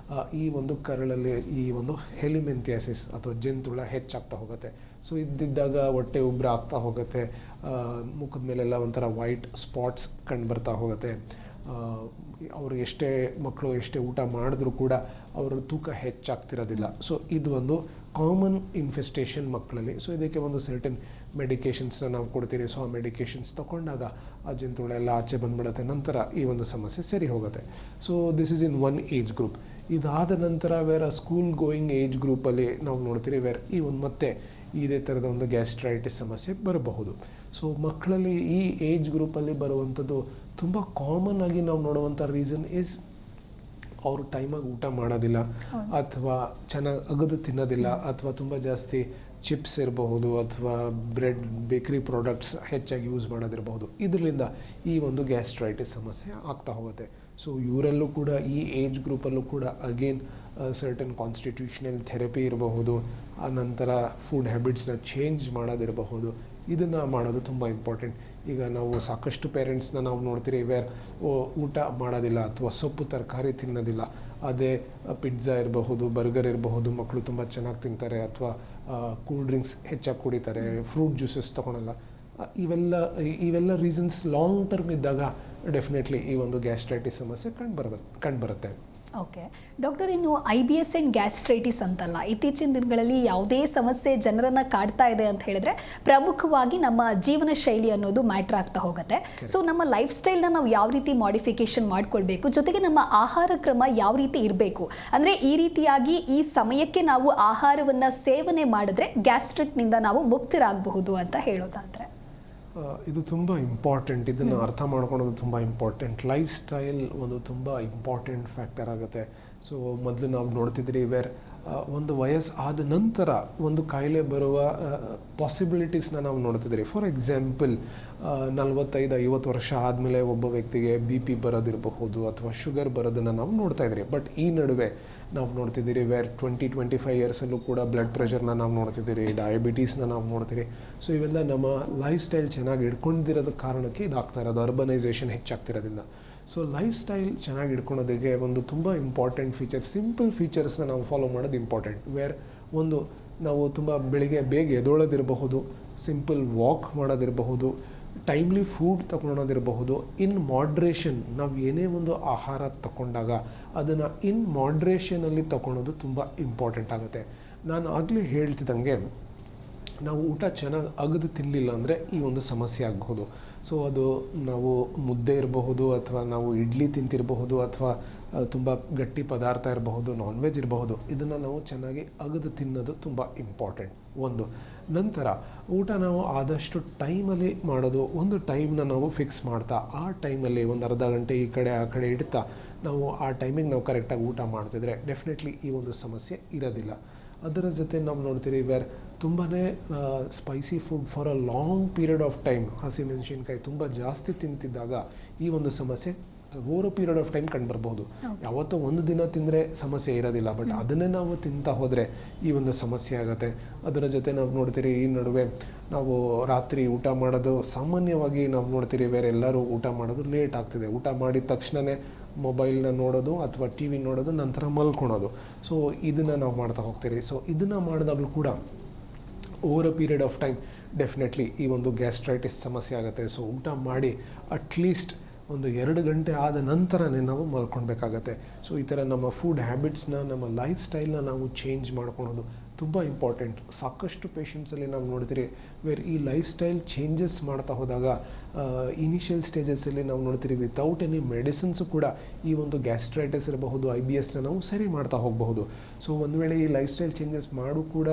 ಈ ಒಂದು ಕರಳಲ್ಲಿ ಈ ಒಂದು ಹೆಲಿಮೆಂಥಿಯಾಸಿಸ್ ಅಥವಾ ಜಂತುಹುಳ ಹೆಚ್ಚಾಗ್ತಾ ಹೋಗುತ್ತೆ. ಸೊ ಇದ್ದಿದ್ದಾಗ ಹೊಟ್ಟೆ ಉಬ್ರ ಆಗ್ತಾ ಹೋಗುತ್ತೆ, ಮುಖದ ಮೇಲೆಲ್ಲ ಒಂಥರ ವೈಟ್ ಸ್ಪಾಟ್ಸ್ ಕಂಡು ಬರ್ತಾ ಹೋಗುತ್ತೆ. ಅವರು ಮಕ್ಕಳು ಎಷ್ಟೇ ಊಟ ಮಾಡಿದ್ರೂ ಕೂಡ ಅವರ ತೂಕ ಹೆಚ್ಚಾಗ್ತಿರೋದಿಲ್ಲ. ಸೊ ಇದು ಒಂದು ಕಾಮನ್ ಇನ್ಫೆಸ್ಟೇಷನ್ ಮಕ್ಕಳಲ್ಲಿ. ಸೊ ಇದಕ್ಕೆ ಒಂದು ಸರ್ಟನ್ ಮೆಡಿಕೇಷನ್ಸ್ನ ನಾವು ಕೊಡ್ತೀರಿ. ಸೊ ಆ ಮೆಡಿಕೇಷನ್ಸ್ ತೊಗೊಂಡಾಗ ಆ ಜಂತುಹುಳ ಎಲ್ಲ ಆಚೆ ಬಂದ್ಬಿಡುತ್ತೆ, ನಂತರ ಈ ಒಂದು ಸಮಸ್ಯೆ ಸರಿ ಹೋಗುತ್ತೆ. So this is in one age group. ಇದಾದ ನಂತರ ವೇರ್ ಸ್ಕೂಲ್ ಗೋಯಿಂಗ್ ಏಜ್ ಗ್ರೂಪಲ್ಲಿ ನಾವು ನೋಡ್ತೀರಿ ವೇರ್ ಈ ಒಂದು ಮತ್ತೆ ಇದೇ ಥರದ ಒಂದು ಗ್ಯಾಸ್ಟ್ರೈಟಿಸ್ ಸಮಸ್ಯೆ ಬರಬಹುದು. ಸೊ ಮಕ್ಕಳಲ್ಲಿ ಈ ಏಜ್ ಗ್ರೂಪಲ್ಲಿ ಬರುವಂಥದ್ದು ತುಂಬ ಕಾಮನ್ ಆಗಿ ನಾವು ನೋಡುವಂಥ ರೀಸನ್ ಈಸ್ ಅವರು ಟೈಮಾಗಿ ಊಟ ಮಾಡೋದಿಲ್ಲ, ಅಥವಾ ಚೆನ್ನಾಗಿ ಅಗದು ತಿನ್ನೋದಿಲ್ಲ, ಅಥವಾ ತುಂಬ ಜಾಸ್ತಿ ಚಿಪ್ಸ್ ಇರಬಹುದು, ಅಥವಾ ಬ್ರೆಡ್ ಬೇಕರಿ ಪ್ರಾಡಕ್ಟ್ಸ್ ಹೆಚ್ಚಾಗಿ ಯೂಸ್ ಮಾಡೋದಿರಬಹುದು. ಇದರಿಂದ ಈ ಒಂದು ಗ್ಯಾಸ್ಟ್ರೈಟಿಸ್ ಸಮಸ್ಯೆ ಆಗ್ತಾ ಹೋಗುತ್ತೆ. ಸೊ ಇವರಲ್ಲೂ ಕೂಡ ಈ ಏಜ್ ಗ್ರೂಪಲ್ಲೂ ಕೂಡ ಅಗೇನ್ ಸರ್ಟನ್ ಕಾನ್ಸ್ಟಿಟ್ಯೂಷನಲ್ ಥೆರಪಿ ಇರಬಹುದು, ಆನಂತರ ಫುಡ್ ಹ್ಯಾಬಿಟ್ಸ್ನ ಚೇಂಜ್ ಮಾಡೋದಿರಬಹುದು. ಇದನ್ನು ಮಾಡೋದು ತುಂಬ ಇಂಪಾರ್ಟೆಂಟ್. ಈಗ ನಾವು ಸಾಕಷ್ಟು ಪೇರೆಂಟ್ಸ್ನ ನಾವು ನೋಡ್ತೀರಿ ವೇರ್ ಊಟ ಮಾಡೋದಿಲ್ಲ ಅಥವಾ ಸೊಪ್ಪು ತರಕಾರಿ ತಿನ್ನೋದಿಲ್ಲ, ಅದೇ ಪಿಜ್ಜಾ ಇರಬಹುದು, ಬರ್ಗರ್ ಇರಬಹುದು, ಮಕ್ಕಳು ತುಂಬ ಚೆನ್ನಾಗಿ ತಿಂತಾರೆ, ಅಥವಾ ಕೂಲ್ ಡ್ರಿಂಕ್ಸ್ ಹೆಚ್ಚಾಗಿ ಕುಡಿತಾರೆ, ಫ್ರೂಟ್ ಜ್ಯೂಸಸ್ ತೊಗೊಳಲ್ಲ. ಇವೆಲ್ಲ ರೀಸನ್ಸ್ ಲಾಂಗ್ ಟರ್ಮ್ ಇದ್ದಾಗ ಡೆಫಿನೆಟ್ಲಿ ಈ ಒಂದು ಗ್ಯಾಸ್ಟ್ರೈಟಿಸ್ ಸಮಸ್ಯೆ ಕಂಡುಬರುತ್ತೆ. ಓಕೆ ಡಾಕ್ಟರ್, ಇನ್ನು IBS ಆ್ಯಂಡ್ ಗ್ಯಾಸ್ಟ್ರೈಟಿಸ್ ಅಂತಲ್ಲ, ಇತ್ತೀಚಿನ ದಿನಗಳಲ್ಲಿ ಯಾವುದೇ ಸಮಸ್ಯೆ ಜನರನ್ನು ಕಾಡ್ತಾ ಇದೆ ಅಂತ ಹೇಳಿದ್ರೆ ಪ್ರಮುಖವಾಗಿ ನಮ್ಮ ಜೀವನ ಶೈಲಿ ಅನ್ನೋದು ಮ್ಯಾಟ್ರ್ ಆಗ್ತಾ ಹೋಗುತ್ತೆ. ಸೊ ನಮ್ಮ ಲೈಫ್ ಸ್ಟೈಲ್ನ ನಾವು ಯಾವ ರೀತಿ ಮಾಡಿಫಿಕೇಶನ್ ಮಾಡ್ಕೊಳ್ಬೇಕು, ಜೊತೆಗೆ ನಮ್ಮ ಆಹಾರ ಕ್ರಮ ಯಾವ ರೀತಿ ಇರಬೇಕು, ಅಂದರೆ ಈ ರೀತಿಯಾಗಿ ಈ ಸಮಯಕ್ಕೆ ನಾವು ಆಹಾರವನ್ನು ಸೇವನೆ ಮಾಡಿದ್ರೆ ಗ್ಯಾಸ್ಟ್ರಿಕ್ನಿಂದ ನಾವು ಮುಕ್ತರಾಗಬಹುದು ಅಂತ ಹೇಳೋದಾದರೆ? ಇದು ತುಂಬ ಇಂಪಾರ್ಟೆಂಟ್. ಇದನ್ನು ಅರ್ಥ ಮಾಡ್ಕೊಳ್ಳೋದು ತುಂಬ ಇಂಪಾರ್ಟೆಂಟ್. ಲೈಫ್ ಸ್ಟೈಲ್ ಒಂದು ತುಂಬ ಇಂಪಾರ್ಟೆಂಟ್ ಫ್ಯಾಕ್ಟರ್ ಆಗುತ್ತೆ. ಸೊ ಮೊದಲು ನಾವು ನೋಡ್ತಿದ್ರಿ ಒಂದು ವಯಸ್ಸು ಆದ ನಂತರ ಒಂದು ಕಾಯಿಲೆ ಬರುವ ಪಾಸಿಬಿಲಿಟೀಸ್ನ ನಾವು ನೋಡ್ತಿದ್ರಿ. ಫಾರ್ ಎಕ್ಸಾಂಪಲ್ 45-50 ವರ್ಷ ಆದಮೇಲೆ ಒಬ್ಬ ವ್ಯಕ್ತಿಗೆ BP ಬರೋದಿರಬಹುದು ಅಥವಾ ಶುಗರ್ ಬರೋದನ್ನು ನಾವು ನೋಡ್ತಾ ಇದ್ರಿ. ಬಟ್ ಈ ನಡುವೆ ನಾವು ನೋಡ್ತಿದ್ದೀರಿ 20-25 ಇಯರ್ಸಲ್ಲೂ ಕೂಡ ಬ್ಲಡ್ ಪ್ರೆಷರ್ನ ನಾವು ನೋಡ್ತಿದ್ದೀರಿ, ಡಯಾಬಿಟೀಸ್ನ ನಾವು ನೋಡ್ತೀರಿ. ಸೊ ಇವೆಲ್ಲ ನಮ್ಮ ಲೈಫ್ ಸ್ಟೈಲ್ ಚೆನ್ನಾಗಿ ಇಟ್ಕೊಂಡಿರೋದ ಕಾರಣಕ್ಕೆ ಇದಾಗ್ತಾ ಇರೋದು, ಅರ್ಬನೈಸೇಷನ್ ಹೆಚ್ಚಾಗ್ತಿರೋದ್ರಿಂದ. ಸೊ ಲೈಫ್ ಸ್ಟೈಲ್ ಚೆನ್ನಾಗಿ ಇಟ್ಕೊಳೋದಕ್ಕೆ ಒಂದು ತುಂಬ ಇಂಪಾರ್ಟೆಂಟ್ ಫೀಚರ್, ಸಿಂಪಲ್ ಫೀಚರ್ಸ್ನ ನಾವು ಫಾಲೋ ಮಾಡೋದು ಇಂಪಾರ್ಟೆಂಟ್. ಒಂದು ನಾವು ತುಂಬ ಬೆಳಿಗ್ಗೆ ಬೇಗ ಎದ್ದೋಳೋದಿರಬಹುದು, ಸಿಂಪಲ್ ವಾಕ್ ಮಾಡೋದಿರಬಹುದು, ಟೈಮ್ಲಿ ಫುಡ್ ತಗೊಳೋದಿರಬಹುದು. ಇನ್ ಮಾಡ್ರೇಷನ್, ನಾವು ಏನೇ ಒಂದು ಆಹಾರ ತಗೊಂಡಾಗ ಅದನ್ನು ಇನ್ ಮಾಡ್ರೇಷನಲ್ಲಿ ತಗೊಳೋದು ತುಂಬ ಇಂಪಾರ್ಟೆಂಟ್ ಆಗುತ್ತೆ. ನಾನು ಆಗಲೇ ಹೇಳ್ತಿದ್ದಂಗೆ ನಾವು ಊಟ ಚೆನ್ನಾಗಿ ಅಗದು ತಿನ್ನಲಿಲ್ಲ ಅಂದರೆ ಈ ಒಂದು ಸಮಸ್ಯೆ ಆಗಬಹುದು. ಸೊ ಅದು ನಾವು ಮುದ್ದೆ ಇರಬಹುದು, ಅಥವಾ ನಾವು ಇಡ್ಲಿ ತಿಂತಿರಬಹುದು, ಅಥವಾ ತುಂಬ ಗಟ್ಟಿ ಪದಾರ್ಥ ಇರಬಹುದು, ನಾನ್ ವೆಜ್ ಇರಬಹುದು. ಇದನ್ನು ನಾವು ಚೆನ್ನಾಗಿ ಅಗದು ತಿನ್ನೋದು ತುಂಬ ಇಂಪಾರ್ಟೆಂಟ್. ನಂತರ ಊಟ ನಾವು ಆದಷ್ಟು ಟೈಮಲ್ಲಿ ಮಾಡೋದು. ಒಂದು ಟೈಮ್ನ ನಾವು ಫಿಕ್ಸ್ ಮಾಡ್ತಾ ಆ ಟೈಮಲ್ಲಿ ಒಂದು ಅರ್ಧ ಗಂಟೆ ಈ ಕಡೆ ಆ ಕಡೆ ಇಡ್ತಾ ನಾವು ಆ ಟೈಮಿಗೆ ನಾವು ಕರೆಕ್ಟಾಗಿ ಊಟ ಮಾಡ್ತಿದ್ರೆ ಡೆಫಿನೆಟ್ಲಿ ಈ ಒಂದು ಸಮಸ್ಯೆ ಇರೋದಿಲ್ಲ. ಅದರ ಜೊತೆ ನಾವು ನೋಡ್ತೀರಿ ತುಂಬಾ spicy food for a long period of time, ಹಸಿಮೆಣಸಿನ್ಕಾಯಿ ತುಂಬ ಜಾಸ್ತಿ ತಿಂತಿದ್ದಾಗ ಈ ಒಂದು ಸಮಸ್ಯೆ ಓವರ್ ಪೀರಿಯಡ್ ಆಫ್ ಟೈಮ್ ಕಂಡುಬರ್ಬೋದು. ಯಾವತ್ತೋ ಒಂದು ದಿನ ತಿಂದರೆ ಸಮಸ್ಯೆ ಇರೋದಿಲ್ಲ, ಬಟ್ ಅದನ್ನೇ ನಾವು ತಿಂತಾ ಹೋದರೆ ಈ ಒಂದು ಸಮಸ್ಯೆ ಆಗುತ್ತೆ. ಅದರ ಜೊತೆ ನಾವು ನೋಡ್ತೀರಿ ಈ ನಡುವೆ ನಾವು ರಾತ್ರಿ ಊಟ ಮಾಡೋದು ಸಾಮಾನ್ಯವಾಗಿ ನಾವು ನೋಡ್ತೀರಿ ಎಲ್ಲರೂ ಊಟ ಮಾಡೋದು ಲೇಟ್ ಆಗ್ತಿದೆ. ಊಟ ಮಾಡಿದ ತಕ್ಷಣವೇ ಮೊಬೈಲ್ನ ನೋಡೋದು ಅಥವಾ ಟಿ ವಿ ನೋಡೋದು, ನಂತರ ಮಲ್ಕೊಳೋದು. ಸೊ ಇದನ್ನು ನಾವು ಮಾಡ್ತಾ ಹೋಗ್ತೀರಿ. ಸೊ ಇದನ್ನು ಮಾಡಿದಾಗಲೂ ಕೂಡ over a period of time definitely ಈ ಒಂದು ಗ್ಯಾಸ್ಟ್ರೈಟಿಸ್ ಸಮಸ್ಯೆ ಆಗುತ್ತೆ. ಸೊ ಊಟ ಮಾಡಿ ಅಟ್ಲೀಸ್ಟ್ ಒಂದು 2 ಗಂಟೆ ಆದ ನಂತರನೇ ನಾವು ಮಲ್ಕೊಳ್ಬೇಕಾಗತ್ತೆ. ಸೊ ಈ ಥರ ನಮ್ಮ ಫುಡ್ ಹ್ಯಾಬಿಟ್ಸ್ನ, ನಮ್ಮ ಲೈಫ್ ಸ್ಟೈಲ್ನ ನಾವು ಚೇಂಜ್ ಮಾಡ್ಕೊಳೋದು ತುಂಬ ಇಂಪಾರ್ಟೆಂಟ್. ಸಾಕಷ್ಟು ಪೇಷಂಟ್ಸಲ್ಲಿ ನಾವು ನೋಡ್ತೀರಿ ಈ ಲೈಫ್ ಸ್ಟೈಲ್ ಚೇಂಜಸ್ ಮಾಡ್ತಾ ಹೋದಾಗ ಇನಿಷಿಯಲ್ ಸ್ಟೇಜಸ್ಸಲ್ಲಿ ನಾವು ನೋಡ್ತೀರಿ ವಿತೌಟ್ ಎನಿ ಮೆಡಿಸಿನ್ಸು ಕೂಡ ಈ ಒಂದು ಗ್ಯಾಸ್ಟ್ರೈಟಿಸ್ ಇರಬಹುದು, IBSನ ನಾವು ಸರಿ ಮಾಡ್ತಾ ಹೋಗಬಹುದು. ಸೊ ಒಂದು ವೇಳೆ ಈ ಲೈಫ್ ಸ್ಟೈಲ್ ಚೇಂಜಸ್ ಮಾಡು ಕೂಡ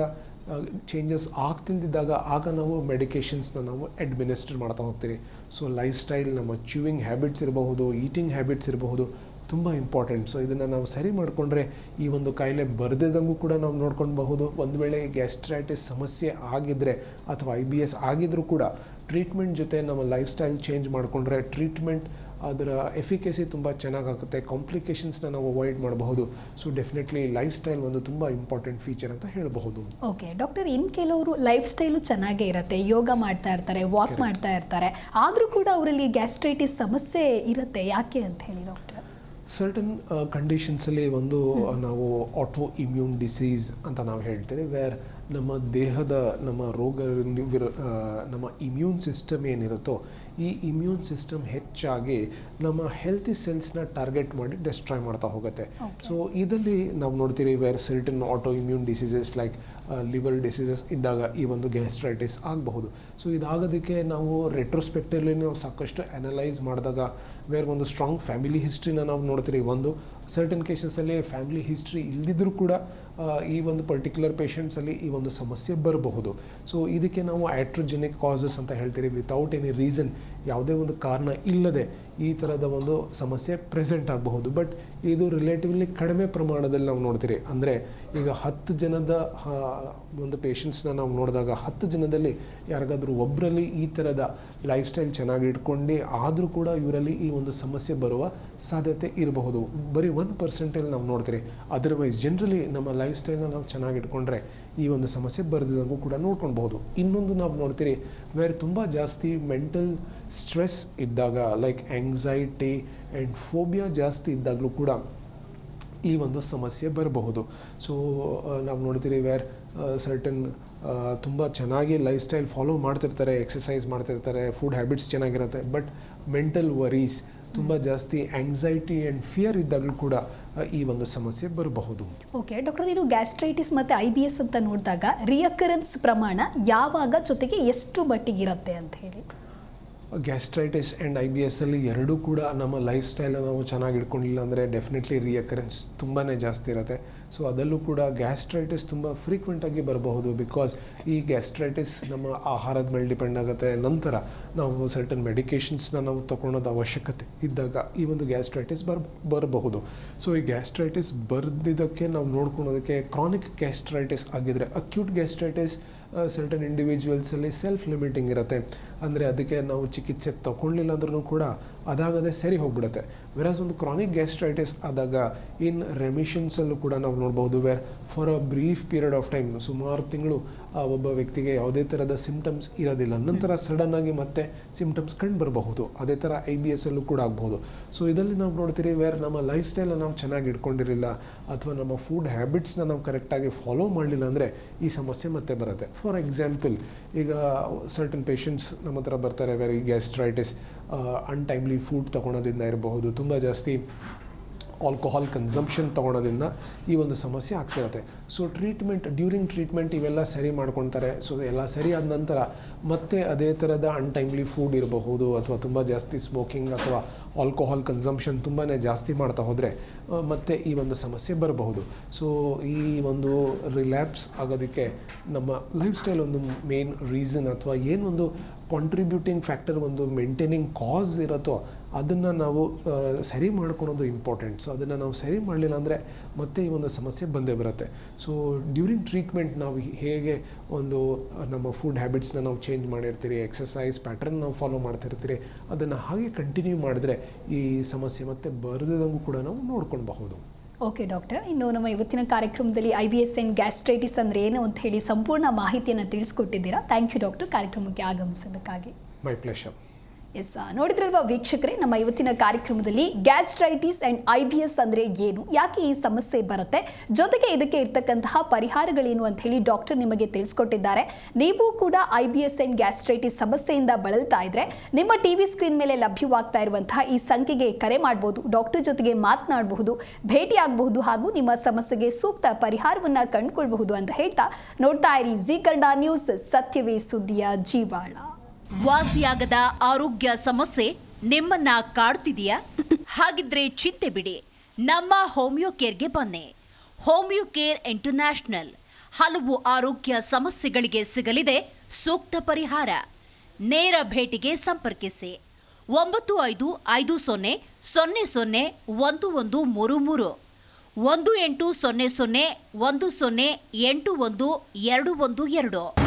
ಚೇಂಜಸ್ ಆಗ್ತಿದ್ದಾಗ ಆಗ ನಾವು ಮೆಡಿಕೇಷನ್ಸ್ನ ನಾವು ಅಡ್ಮಿನಿಸ್ಟರ್ ಮಾಡ್ತಾ ಹೋಗ್ತೀರಿ. ಸೊ ಲೈಫ್ ಸ್ಟೈಲ್, ನಮ್ಮ ಚ್ಯೂವಿಂಗ್ ಹ್ಯಾಬಿಟ್ಸ್ ಇರಬಹುದು, ಈಟಿಂಗ್ ಹ್ಯಾಬಿಟ್ಸ್ ಇರಬಹುದು, ತುಂಬ ಇಂಪಾರ್ಟೆಂಟ್. ಸೊ ಇದನ್ನು ನಾವು ಸರಿ ಮಾಡಿಕೊಂಡ್ರೆ ಈ ಒಂದು ಕಾಯಿಲೆ ಬರದಿದ್ದಂಗೂ ಕೂಡ ನಾವು ನೋಡ್ಕೊಳ್ಬಹುದು. ಒಂದು ವೇಳೆ ಗ್ಯಾಸ್ಟ್ರೈಟಿಸ್ ಸಮಸ್ಯೆ ಆಗಿದ್ದರೆ ಅಥವಾ IBS ಆಗಿದ್ರೂ ಕೂಡ ಟ್ರೀಟ್ಮೆಂಟ್ ಜೊತೆ ನಮ್ಮ ಲೈಫ್ ಸ್ಟೈಲ್ ಚೇಂಜ್ ಮಾಡಿಕೊಂಡ್ರೆ ಟ್ರೀಟ್ಮೆಂಟ್ ಅದರ ಎಫಿಕಸಿ ತುಂಬ ಚೆನ್ನಾಗಾಗುತ್ತೆ, ಕಾಂಪ್ಲಿಕೇಶನ್ಸ್ನ ನಾವು ಅವಾಯ್ಡ್ ಮಾಡಬಹುದು. ಸೊ ಡೆಫಿನೆಟ್ಲಿ ಲೈಫ್ ಸ್ಟೈಲ್ ಒಂದು ತುಂಬ ಇಂಪಾರ್ಟೆಂಟ್ ಫೀಚರ್ ಅಂತ ಹೇಳಬಹುದು. ಓಕೆ ಡಾಕ್ಟರ್, ಇನ್ನು ಕೆಲವರು ಲೈಫ್ ಸ್ಟೈಲು ಚೆನ್ನಾಗೇ ಇರುತ್ತೆ, ಯೋಗ ಮಾಡ್ತಾ ಇರ್ತಾರೆ, ವಾಕ್ ಮಾಡ್ತಾ ಇರ್ತಾರೆ, ಆದರೂ ಕೂಡ ಅವರಲ್ಲಿ ಗ್ಯಾಸ್ಟ್ರೈಟಿಸ್ ಸಮಸ್ಯೆ ಇರುತ್ತೆ, ಯಾಕೆ ಅಂತ ಹೇಳಿ ಡಾಕ್ಟರ್? ಸರ್ಟನ್ ಕಂಡೀಷನ್ಸಲ್ಲಿ ಒಂದು ನಾವು ಆಟೋ ಇಮ್ಯೂನ್ ಡಿಸೀಸ್ ಅಂತ ನಾವು ಹೇಳ್ತೇವೆ. ನಮ್ಮ ದೇಹದ ನಮ್ಮ ನಮ್ಮ ಇಮ್ಯೂನ್ ಸಿಸ್ಟಮ್ ಏನಿರುತ್ತೋ ಈ ಇಮ್ಯೂನ್ ಸಿಸ್ಟಮ್ ಹೆಚ್ಚಾಗಿ ನಮ್ಮ ಹೆಲ್ತಿ ಸೆಲ್ಸ್ನ ಟಾರ್ಗೆಟ್ ಮಾಡಿ ಡೆಸ್ಟ್ರಾಯ್ ಮಾಡ್ತಾ ಹೋಗುತ್ತೆ. ಸೊ ಇದರಲ್ಲಿ ನಾವು ನೋಡ್ತೀರಿ certain auto immune diseases like liver diseases ಇದ್ದಾಗ ಈ ಒಂದು ಗ್ಯಾಸ್ಟ್ರೈಟಿಸ್ ಆಗಬಹುದು. ಸೊ ಇದಾಗೋದಕ್ಕೆ ನಾವು ರೆಟ್ರೋಸ್ಪೆಕ್ಟಿವ್ಲಿ ನಾವು ಸಾಕಷ್ಟು ಅನಲೈಸ್ ಮಾಡಿದಾಗ ಒಂದು ಸ್ಟ್ರಾಂಗ್ ಫ್ಯಾಮಿಲಿ ಹಿಸ್ಟ್ರಿನ ನಾವು ನೋಡ್ತೀರಿ. ಒಂದು ಸರ್ಟನ್ ಕೇಸಸಲ್ಲಿ ಫ್ಯಾಮಿಲಿ ಹಿಸ್ಟ್ರಿ ಇಲ್ಲದಿದ್ದರೂ ಕೂಡ ಈ ಒಂದು ಪರ್ಟಿಕ್ಯುಲರ್ ಪೇಷಂಟ್ಸಲ್ಲಿ ಈ ಒಂದು ಸಮಸ್ಯೆ ಬರಬಹುದು. ಸೊ ಇದಕ್ಕೆ ನಾವು ಆಟ್ರೋಜೆನಿಕ್ ಕಾಸಸ್ ಅಂತ ಹೇಳ್ತೀರಿ. ವಿತೌಟ್ ಎನಿ ರೀಸನ್, ಯಾವುದೇ ಒಂದು ಕಾರಣ ಇಲ್ಲದೆ ಈ ಥರದ ಒಂದು ಸಮಸ್ಯೆ ಪ್ರೆಸೆಂಟ್ ಆಗಬಹುದು. ಬಟ್ ಇದು ರಿಲೇಟಿವ್ಲಿ ಕಡಿಮೆ ಪ್ರಮಾಣದಲ್ಲಿ ನಾವು ನೋಡ್ತೀರಿ. ಅಂದರೆ ಈಗ 10 ಜನದ ಒಂದು ಪೇಷಂಟ್ಸ್ನ ನಾವು ನೋಡಿದಾಗ 10 ಜನದಲ್ಲಿ ಯಾರಿಗಾದ್ರೂ ಒಬ್ಬರಲ್ಲಿ ಈ ಥರದ ಲೈಫ್ ಸ್ಟೈಲ್ ಚೆನ್ನಾಗಿ ಇಟ್ಕೊಂಡು ಆದರೂ ಕೂಡ ಇವರಲ್ಲಿ ಈ ಒಂದು ಸಮಸ್ಯೆ ಬರುವ ಸಾಧ್ಯತೆ ಇರಬಹುದು. ಬರೀ 1% ನಾವು ನೋಡ್ತೀರಿ. ಅದರ್ವೈಸ್ ಜನರಲಿ ನಮ್ಮ ಲೈಫ್ ಸ್ಟೈಲ್ನ ನಾವು ಚೆನ್ನಾಗಿ ಇಟ್ಕೊಂಡ್ರೆ ಈ ಒಂದು ಸಮಸ್ಯೆ ಬರೆದಿದಂಗೂ ಕೂಡ ನೋಡ್ಕೊಳ್ಬಹುದು. ಇನ್ನೊಂದು ನಾವು ನೋಡ್ತೀರಿ ತುಂಬ ಜಾಸ್ತಿ ಮೆಂಟಲ್ ಸ್ಟ್ರೆಸ್ ಇದ್ದಾಗ, ಲೈಕ್ ಆಂಗ್ಸೈಟಿ ಆ್ಯಂಡ್ ಫೋಬಿಯಾ ಜಾಸ್ತಿ ಇದ್ದಾಗಲೂ ಕೂಡ ಈ ಒಂದು ಸಮಸ್ಯೆ ಬರಬಹುದು. ಸೊ ನಾವು ನೋಡ್ತೀರಿ ಸರ್ಟನ್ ತುಂಬ ಚೆನ್ನಾಗಿ ಲೈಫ್ ಸ್ಟೈಲ್ ಫಾಲೋ ಮಾಡ್ತಿರ್ತಾರೆ, ಎಕ್ಸಸೈಸ್ ಮಾಡ್ತಿರ್ತಾರೆ, ಫುಡ್ ಹ್ಯಾಬಿಟ್ಸ್ ಚೆನ್ನಾಗಿರುತ್ತೆ, ಬಟ್ ಮೆಂಟಲ್ ವರೀಸ್ ತುಂಬ ಜಾಸ್ತಿ ಆಂಗ್ಸೈಟಿ ಆ್ಯಂಡ್ ಫಿಯರ್ ಇದ್ದಾಗಲೂ ಕೂಡ ಈ ಒಂದು ಸಮಸ್ಯೆ ಬರಬಹುದು. ಓಕೆ ಡಾಕ್ಟರ್, ಇದು ಗ್ಯಾಸ್ಟ್ರೈಟಿಸ್ ಮತ್ತು IBS ಅಂತ ನೋಡಿದಾಗ ರಿಯಕರೆನ್ಸ್ ಪ್ರಮಾಣ ಯಾವಾಗ, ಜೊತೆಗೆ ಎಷ್ಟು ಮಟ್ಟಿಗಿರುತ್ತೆ ಅಂತ ಹೇಳಿ? ಗ್ಯಾಸ್ಟ್ರೈಟಿಸ್ ಆ್ಯಂಡ್ IBS ಅಲ್ಲಿ ಎರಡೂ ಕೂಡ ನಮ್ಮ ಲೈಫ್ ಸ್ಟೈಲನ್ನು ನಾವು ಚೆನ್ನಾಗಿ ಇಟ್ಕೊಂಡಿಲ್ಲ ಅಂದರೆ ಡೆಫಿನೆಟ್ಲಿ ರಿಯಕರೆನ್ಸ್ ತುಂಬಾ ಜಾಸ್ತಿ ಇರುತ್ತೆ. ಸೊ ಅದರಲ್ಲೂ ಕೂಡ ಗ್ಯಾಸ್ಟ್ರೈಟಿಸ್ ತುಂಬ ಫ್ರೀಕ್ವೆಂಟಾಗಿ ಬರಬಹುದು. ಬಿಕಾಸ್ ಈ ಗ್ಯಾಸ್ಟ್ರೈಟಿಸ್ ನಮ್ಮ ಆಹಾರದ ಮೇಲೆ ಡಿಪೆಂಡ್ ಆಗುತ್ತೆ. ನಂತರ ನಾವು ಸರ್ಟನ್ ಮೆಡಿಕೇಷನ್ಸ್ನ ನಾವು ತೊಗೊಳೋದು ಅವಶ್ಯಕತೆ ಇದ್ದಾಗ ಈ ಒಂದು ಗ್ಯಾಸ್ಟ್ರೈಟಿಸ್ ಬರಬಹುದು. ಸೊ ಈ ಗ್ಯಾಸ್ಟ್ರೈಟಿಸ್ ಬರ್ದಿದ್ದಕ್ಕೆ ನಾವು ನೋಡ್ಕೊಳೋದಕ್ಕೆ ಕ್ರಾನಿಕ್ ಗ್ಯಾಸ್ಟ್ರೈಟಿಸ್ ಆಗಿದ್ರೆ, ಅಕ್ಯೂಟ್ ಗ್ಯಾಸ್ಟ್ರೈಟಿಸ್ ಸರ್ಟನ್ ಇಂಡಿವಿಜುವಲ್ಸಲ್ಲಿ ಸೆಲ್ಫ್ ಲಿಮಿಟಿಂಗ್ ಇರುತ್ತೆ. ಅಂದರೆ ಅದಕ್ಕೆ ನಾವು ಚಿಕಿತ್ಸೆ ತೊಗೊಳ್ಳಿಲ್ಲ ಅಂದ್ರೂ ಕೂಡ ಅದಾಗದೆ ಸರಿ ಹೋಗ್ಬಿಡುತ್ತೆ. ವೆರಾಸ್ ಒಂದು ಕ್ರಾನಿಕ್ ಗ್ಯಾಸ್ಟ್ರೈಟಿಸ್ ಆದಾಗ ಇನ್ ರೆಮಿಷನ್ಸಲ್ಲೂ ಕೂಡ ನಾವು ನೋಡ್ಬೋದು, where for a brief period of time, ಸುಮಾರು ತಿಂಗಳು ಒಬ್ಬ ವ್ಯಕ್ತಿಗೆ ಯಾವುದೇ ಥರದ ಸಿಮ್ಟಮ್ಸ್ ಇರೋದಿಲ್ಲ, ನಂತರ ಸಡನ್ನಾಗಿ ಮತ್ತೆ ಸಿಮ್ಟಮ್ಸ್ ಕಂಡು ಬರಬಹುದು. ಅದೇ ಥರ IBS ಅಲ್ಲೂ ಕೂಡ ಆಗಬಹುದು. ಸೊ ಇದರಲ್ಲಿ ನಾವು ನೋಡ್ತೀರಿ ವೇರ್ ನಮ್ಮ ಲೈಫ್ ಸ್ಟೈಲನ್ನು ನಾವು ಚೆನ್ನಾಗಿ ಇಟ್ಕೊಂಡಿರಲಿಲ್ಲ ಅಥವಾ ನಮ್ಮ ಫುಡ್ ಹ್ಯಾಬಿಟ್ಸ್ನ ನಾವು ಕರೆಕ್ಟಾಗಿ ಫಾಲೋ ಮಾಡಲಿಲ್ಲ ಅಂದರೆ ಈ ಸಮಸ್ಯೆ ಮತ್ತೆ ಬರುತ್ತೆ. ಫಾರ್ ಎಕ್ಸಾಂಪಲ್, ಈಗ ಸರ್ಟನ್ ಪೇಷಂಟ್ಸ್ ನಮ್ಮ ಹತ್ರ ಬರ್ತಾರೆ ವೇರ್ ಈ ಗ್ಯಾಸ್ಟ್ರೈಟಿಸ್ ಅನ್ಟೈಮ್ಲಿ ಫುಡ್ ತೊಗೊಳೋದ್ರಿಂದ ಇರಬಹುದು, ತುಂಬ ಜಾಸ್ತಿ ಆಲ್ಕೋಹಾಲ್ ಕನ್ಸಂಪ್ಷನ್ ತೊಗೊಳೋದ್ರಿಂದ ಈ ಒಂದು ಸಮಸ್ಯೆ ಆಗ್ತಿರುತ್ತೆ. ಸೊ ಡ್ಯೂರಿಂಗ್ ಟ್ರೀಟ್ಮೆಂಟ್ ಇವೆಲ್ಲ ಸರಿ ಮಾಡ್ಕೊತಾರೆ. ಸೊ ಎಲ್ಲ ಸರಿ ಆದ ನಂತರ ಮತ್ತೆ ಅದೇ ಥರದ ಅನ್ಟೈಮ್ಲಿ ಫುಡ್ ಇರಬಹುದು ಅಥವಾ ತುಂಬ ಜಾಸ್ತಿ ಸ್ಮೋಕಿಂಗ್ ಅಥವಾ ಆಲ್ಕೋಹಾಲ್ ಕನ್ಸಂಪ್ಷನ್ ತುಂಬಾ ಜಾಸ್ತಿ ಮಾಡ್ತಾ ಹೋದರೆ ಮತ್ತೆ ಈ ಒಂದು ಸಮಸ್ಯೆ ಬರಬಹುದು. ಸೊ ಈ ಒಂದು ರಿಲ್ಯಾಪ್ಸ್ ಆಗೋದಕ್ಕೆ ನಮ್ಮ ಲೈಫ್ ಸ್ಟೈಲ್ ಒಂದು ಮೇನ್ ರೀಸನ್ ಅಥವಾ ಏನೊಂದು ಕಾಂಟ್ರಿಬ್ಯೂಟಿಂಗ್ ಫ್ಯಾಕ್ಟರ್, ಒಂದು ಮೇಂಟೈನಿಂಗ್ ಕಾಸ್ ಇರುತ್ತೋ ಅದನ್ನು ನಾವು ಸರಿ ಮಾಡ್ಕೊಳೋದು ಇಂಪಾರ್ಟೆಂಟ್. ಸೊ ಅದನ್ನು ನಾವು ಸರಿ ಮಾಡಲಿಲ್ಲ ಅಂದರೆ ಮತ್ತೆ ಈ ಒಂದು ಸಮಸ್ಯೆ ಬಂದೇ ಬರುತ್ತೆ. ಸೊ ಡ್ಯೂರಿಂಗ್ ಟ್ರೀಟ್ಮೆಂಟ್ ನಾವು ಹೇಗೆ ಒಂದು ನಮ್ಮ ಫುಡ್ ಹ್ಯಾಬಿಟ್ಸ್ನ ನಾವು ಚೇಂಜ್ ಮಾಡಿರ್ತೀರಿ, ಎಕ್ಸಸೈಸ್ ಪ್ಯಾಟರ್ನ್ ನಾವು ಫಾಲೋ ಮಾಡ್ತಿರ್ತೀರಿ, ಅದನ್ನು ಹಾಗೆ ಕಂಟಿನ್ಯೂ ಮಾಡಿದ್ರೆ ಈ ಸಮಸ್ಯೆ ಮತ್ತೆ ಬರದಂಗೂ ಕೂಡ ನಾವು ನೋಡ್ಕೊಳ್ಬಹುದು. ಓಕೆ ಡಾಕ್ಟರ್, ಇನ್ನು ನಮ್ಮ ಇವತ್ತಿನ ಕಾರ್ಯಕ್ರಮದಲ್ಲಿ IBS ಆ್ಯಂಡ್ ಗ್ಯಾಸ್ಟ್ರೈಟಿಸ್ ಅಂದರೆ ಏನು ಅಂತ ಹೇಳಿ ಸಂಪೂರ್ಣ ಮಾಹಿತಿಯನ್ನು ತಿಳಿಸ್ಕೊಟ್ಟಿದ್ದೀರಾ. ಥ್ಯಾಂಕ್ ಯು ಡಾಕ್ಟರ್, ಕಾರ್ಯಕ್ರಮಕ್ಕೆ ಆಗಮಿಸೋದಕ್ಕಾಗಿ. My pleasure. ಎಸ್, ನೋಡಿದ್ರಲ್ವಾ ವೀಕ್ಷಕರೇ, ನಮ್ಮ ಇವತ್ತಿನ ಕಾರ್ಯಕ್ರಮದಲ್ಲಿ ಗ್ಯಾಸ್ಟ್ರೈಟಿಸ್ ಆ್ಯಂಡ್ IBS ಅಂದರೆ ಏನು, ಯಾಕೆ ಈ ಸಮಸ್ಯೆ ಬರುತ್ತೆ, ಜೊತೆಗೆ ಇದಕ್ಕೆ ಇರ್ತಕ್ಕಂತಹ ಪರಿಹಾರಗಳೇನು ಅಂತ ಹೇಳಿ ಡಾಕ್ಟರ್ ನಿಮಗೆ ತಿಳಿಸ್ಕೊಟ್ಟಿದ್ದಾರೆ. ನೀವು ಕೂಡ IBS ಆ್ಯಂಡ್ ಗ್ಯಾಸ್ಟ್ರೈಟಿಸ್ ಸಮಸ್ಯೆಯಿಂದ ಬಳಲ್ತಾ ಇದ್ರೆ ನಿಮ್ಮ TV ಸ್ಕ್ರೀನ್ ಮೇಲೆ ಲಭ್ಯವಾಗ್ತಾ ಇರುವಂತಹ ಈ ಸಂಖ್ಯೆಗೆ ಕರೆ ಮಾಡಬಹುದು, ಡಾಕ್ಟರ್ ಜೊತೆಗೆ ಮಾತನಾಡಬಹುದು, ಭೇಟಿ ಆಗಬಹುದು ಹಾಗೂ ನಿಮ್ಮ ಸಮಸ್ಯೆಗೆ ಸೂಕ್ತ ಪರಿಹಾರವನ್ನು ಕಂಡುಕೊಳ್ಬಹುದು ಅಂತ ಹೇಳ್ತಾ ನೋಡ್ತಾ ಇರಿ ಜಿ ಕನ್ನಡ ನ್ಯೂಸ್, ಸತ್ಯವೇ ಸುದ್ದಿಯ ಜೀವಾಳ. ವಾಸಿಯಾಗದ ಆರೋಗ್ಯ ಸಮಸ್ಯೆ ನಿಮ್ಮನ್ನ ಕಾಡ್ತಿದೆಯಾ? ಹಾಗಿದ್ರೆ ಚಿಂತೆ ಬಿಡಿ, ನಮ್ಮ ಹೋಮಿಯೋ ಕೇರ್ಗೆ ಬನ್ನಿ. ಹೋಮಿಯೋ ಕೇರ್ ಇಂಟರ್ನ್ಯಾಷನಲ್ ಹಲವು ಆರೋಗ್ಯ ಸಮಸ್ಯೆಗಳಿಗೆ ಸಿಗಲಿದೆ ಸೂಕ್ತ ಪರಿಹಾರ. ನೇರ ಭೇಟಿಗೆ ಸಂಪರ್ಕಿಸಿ 9550 00 1133 1800 10 81 21 212.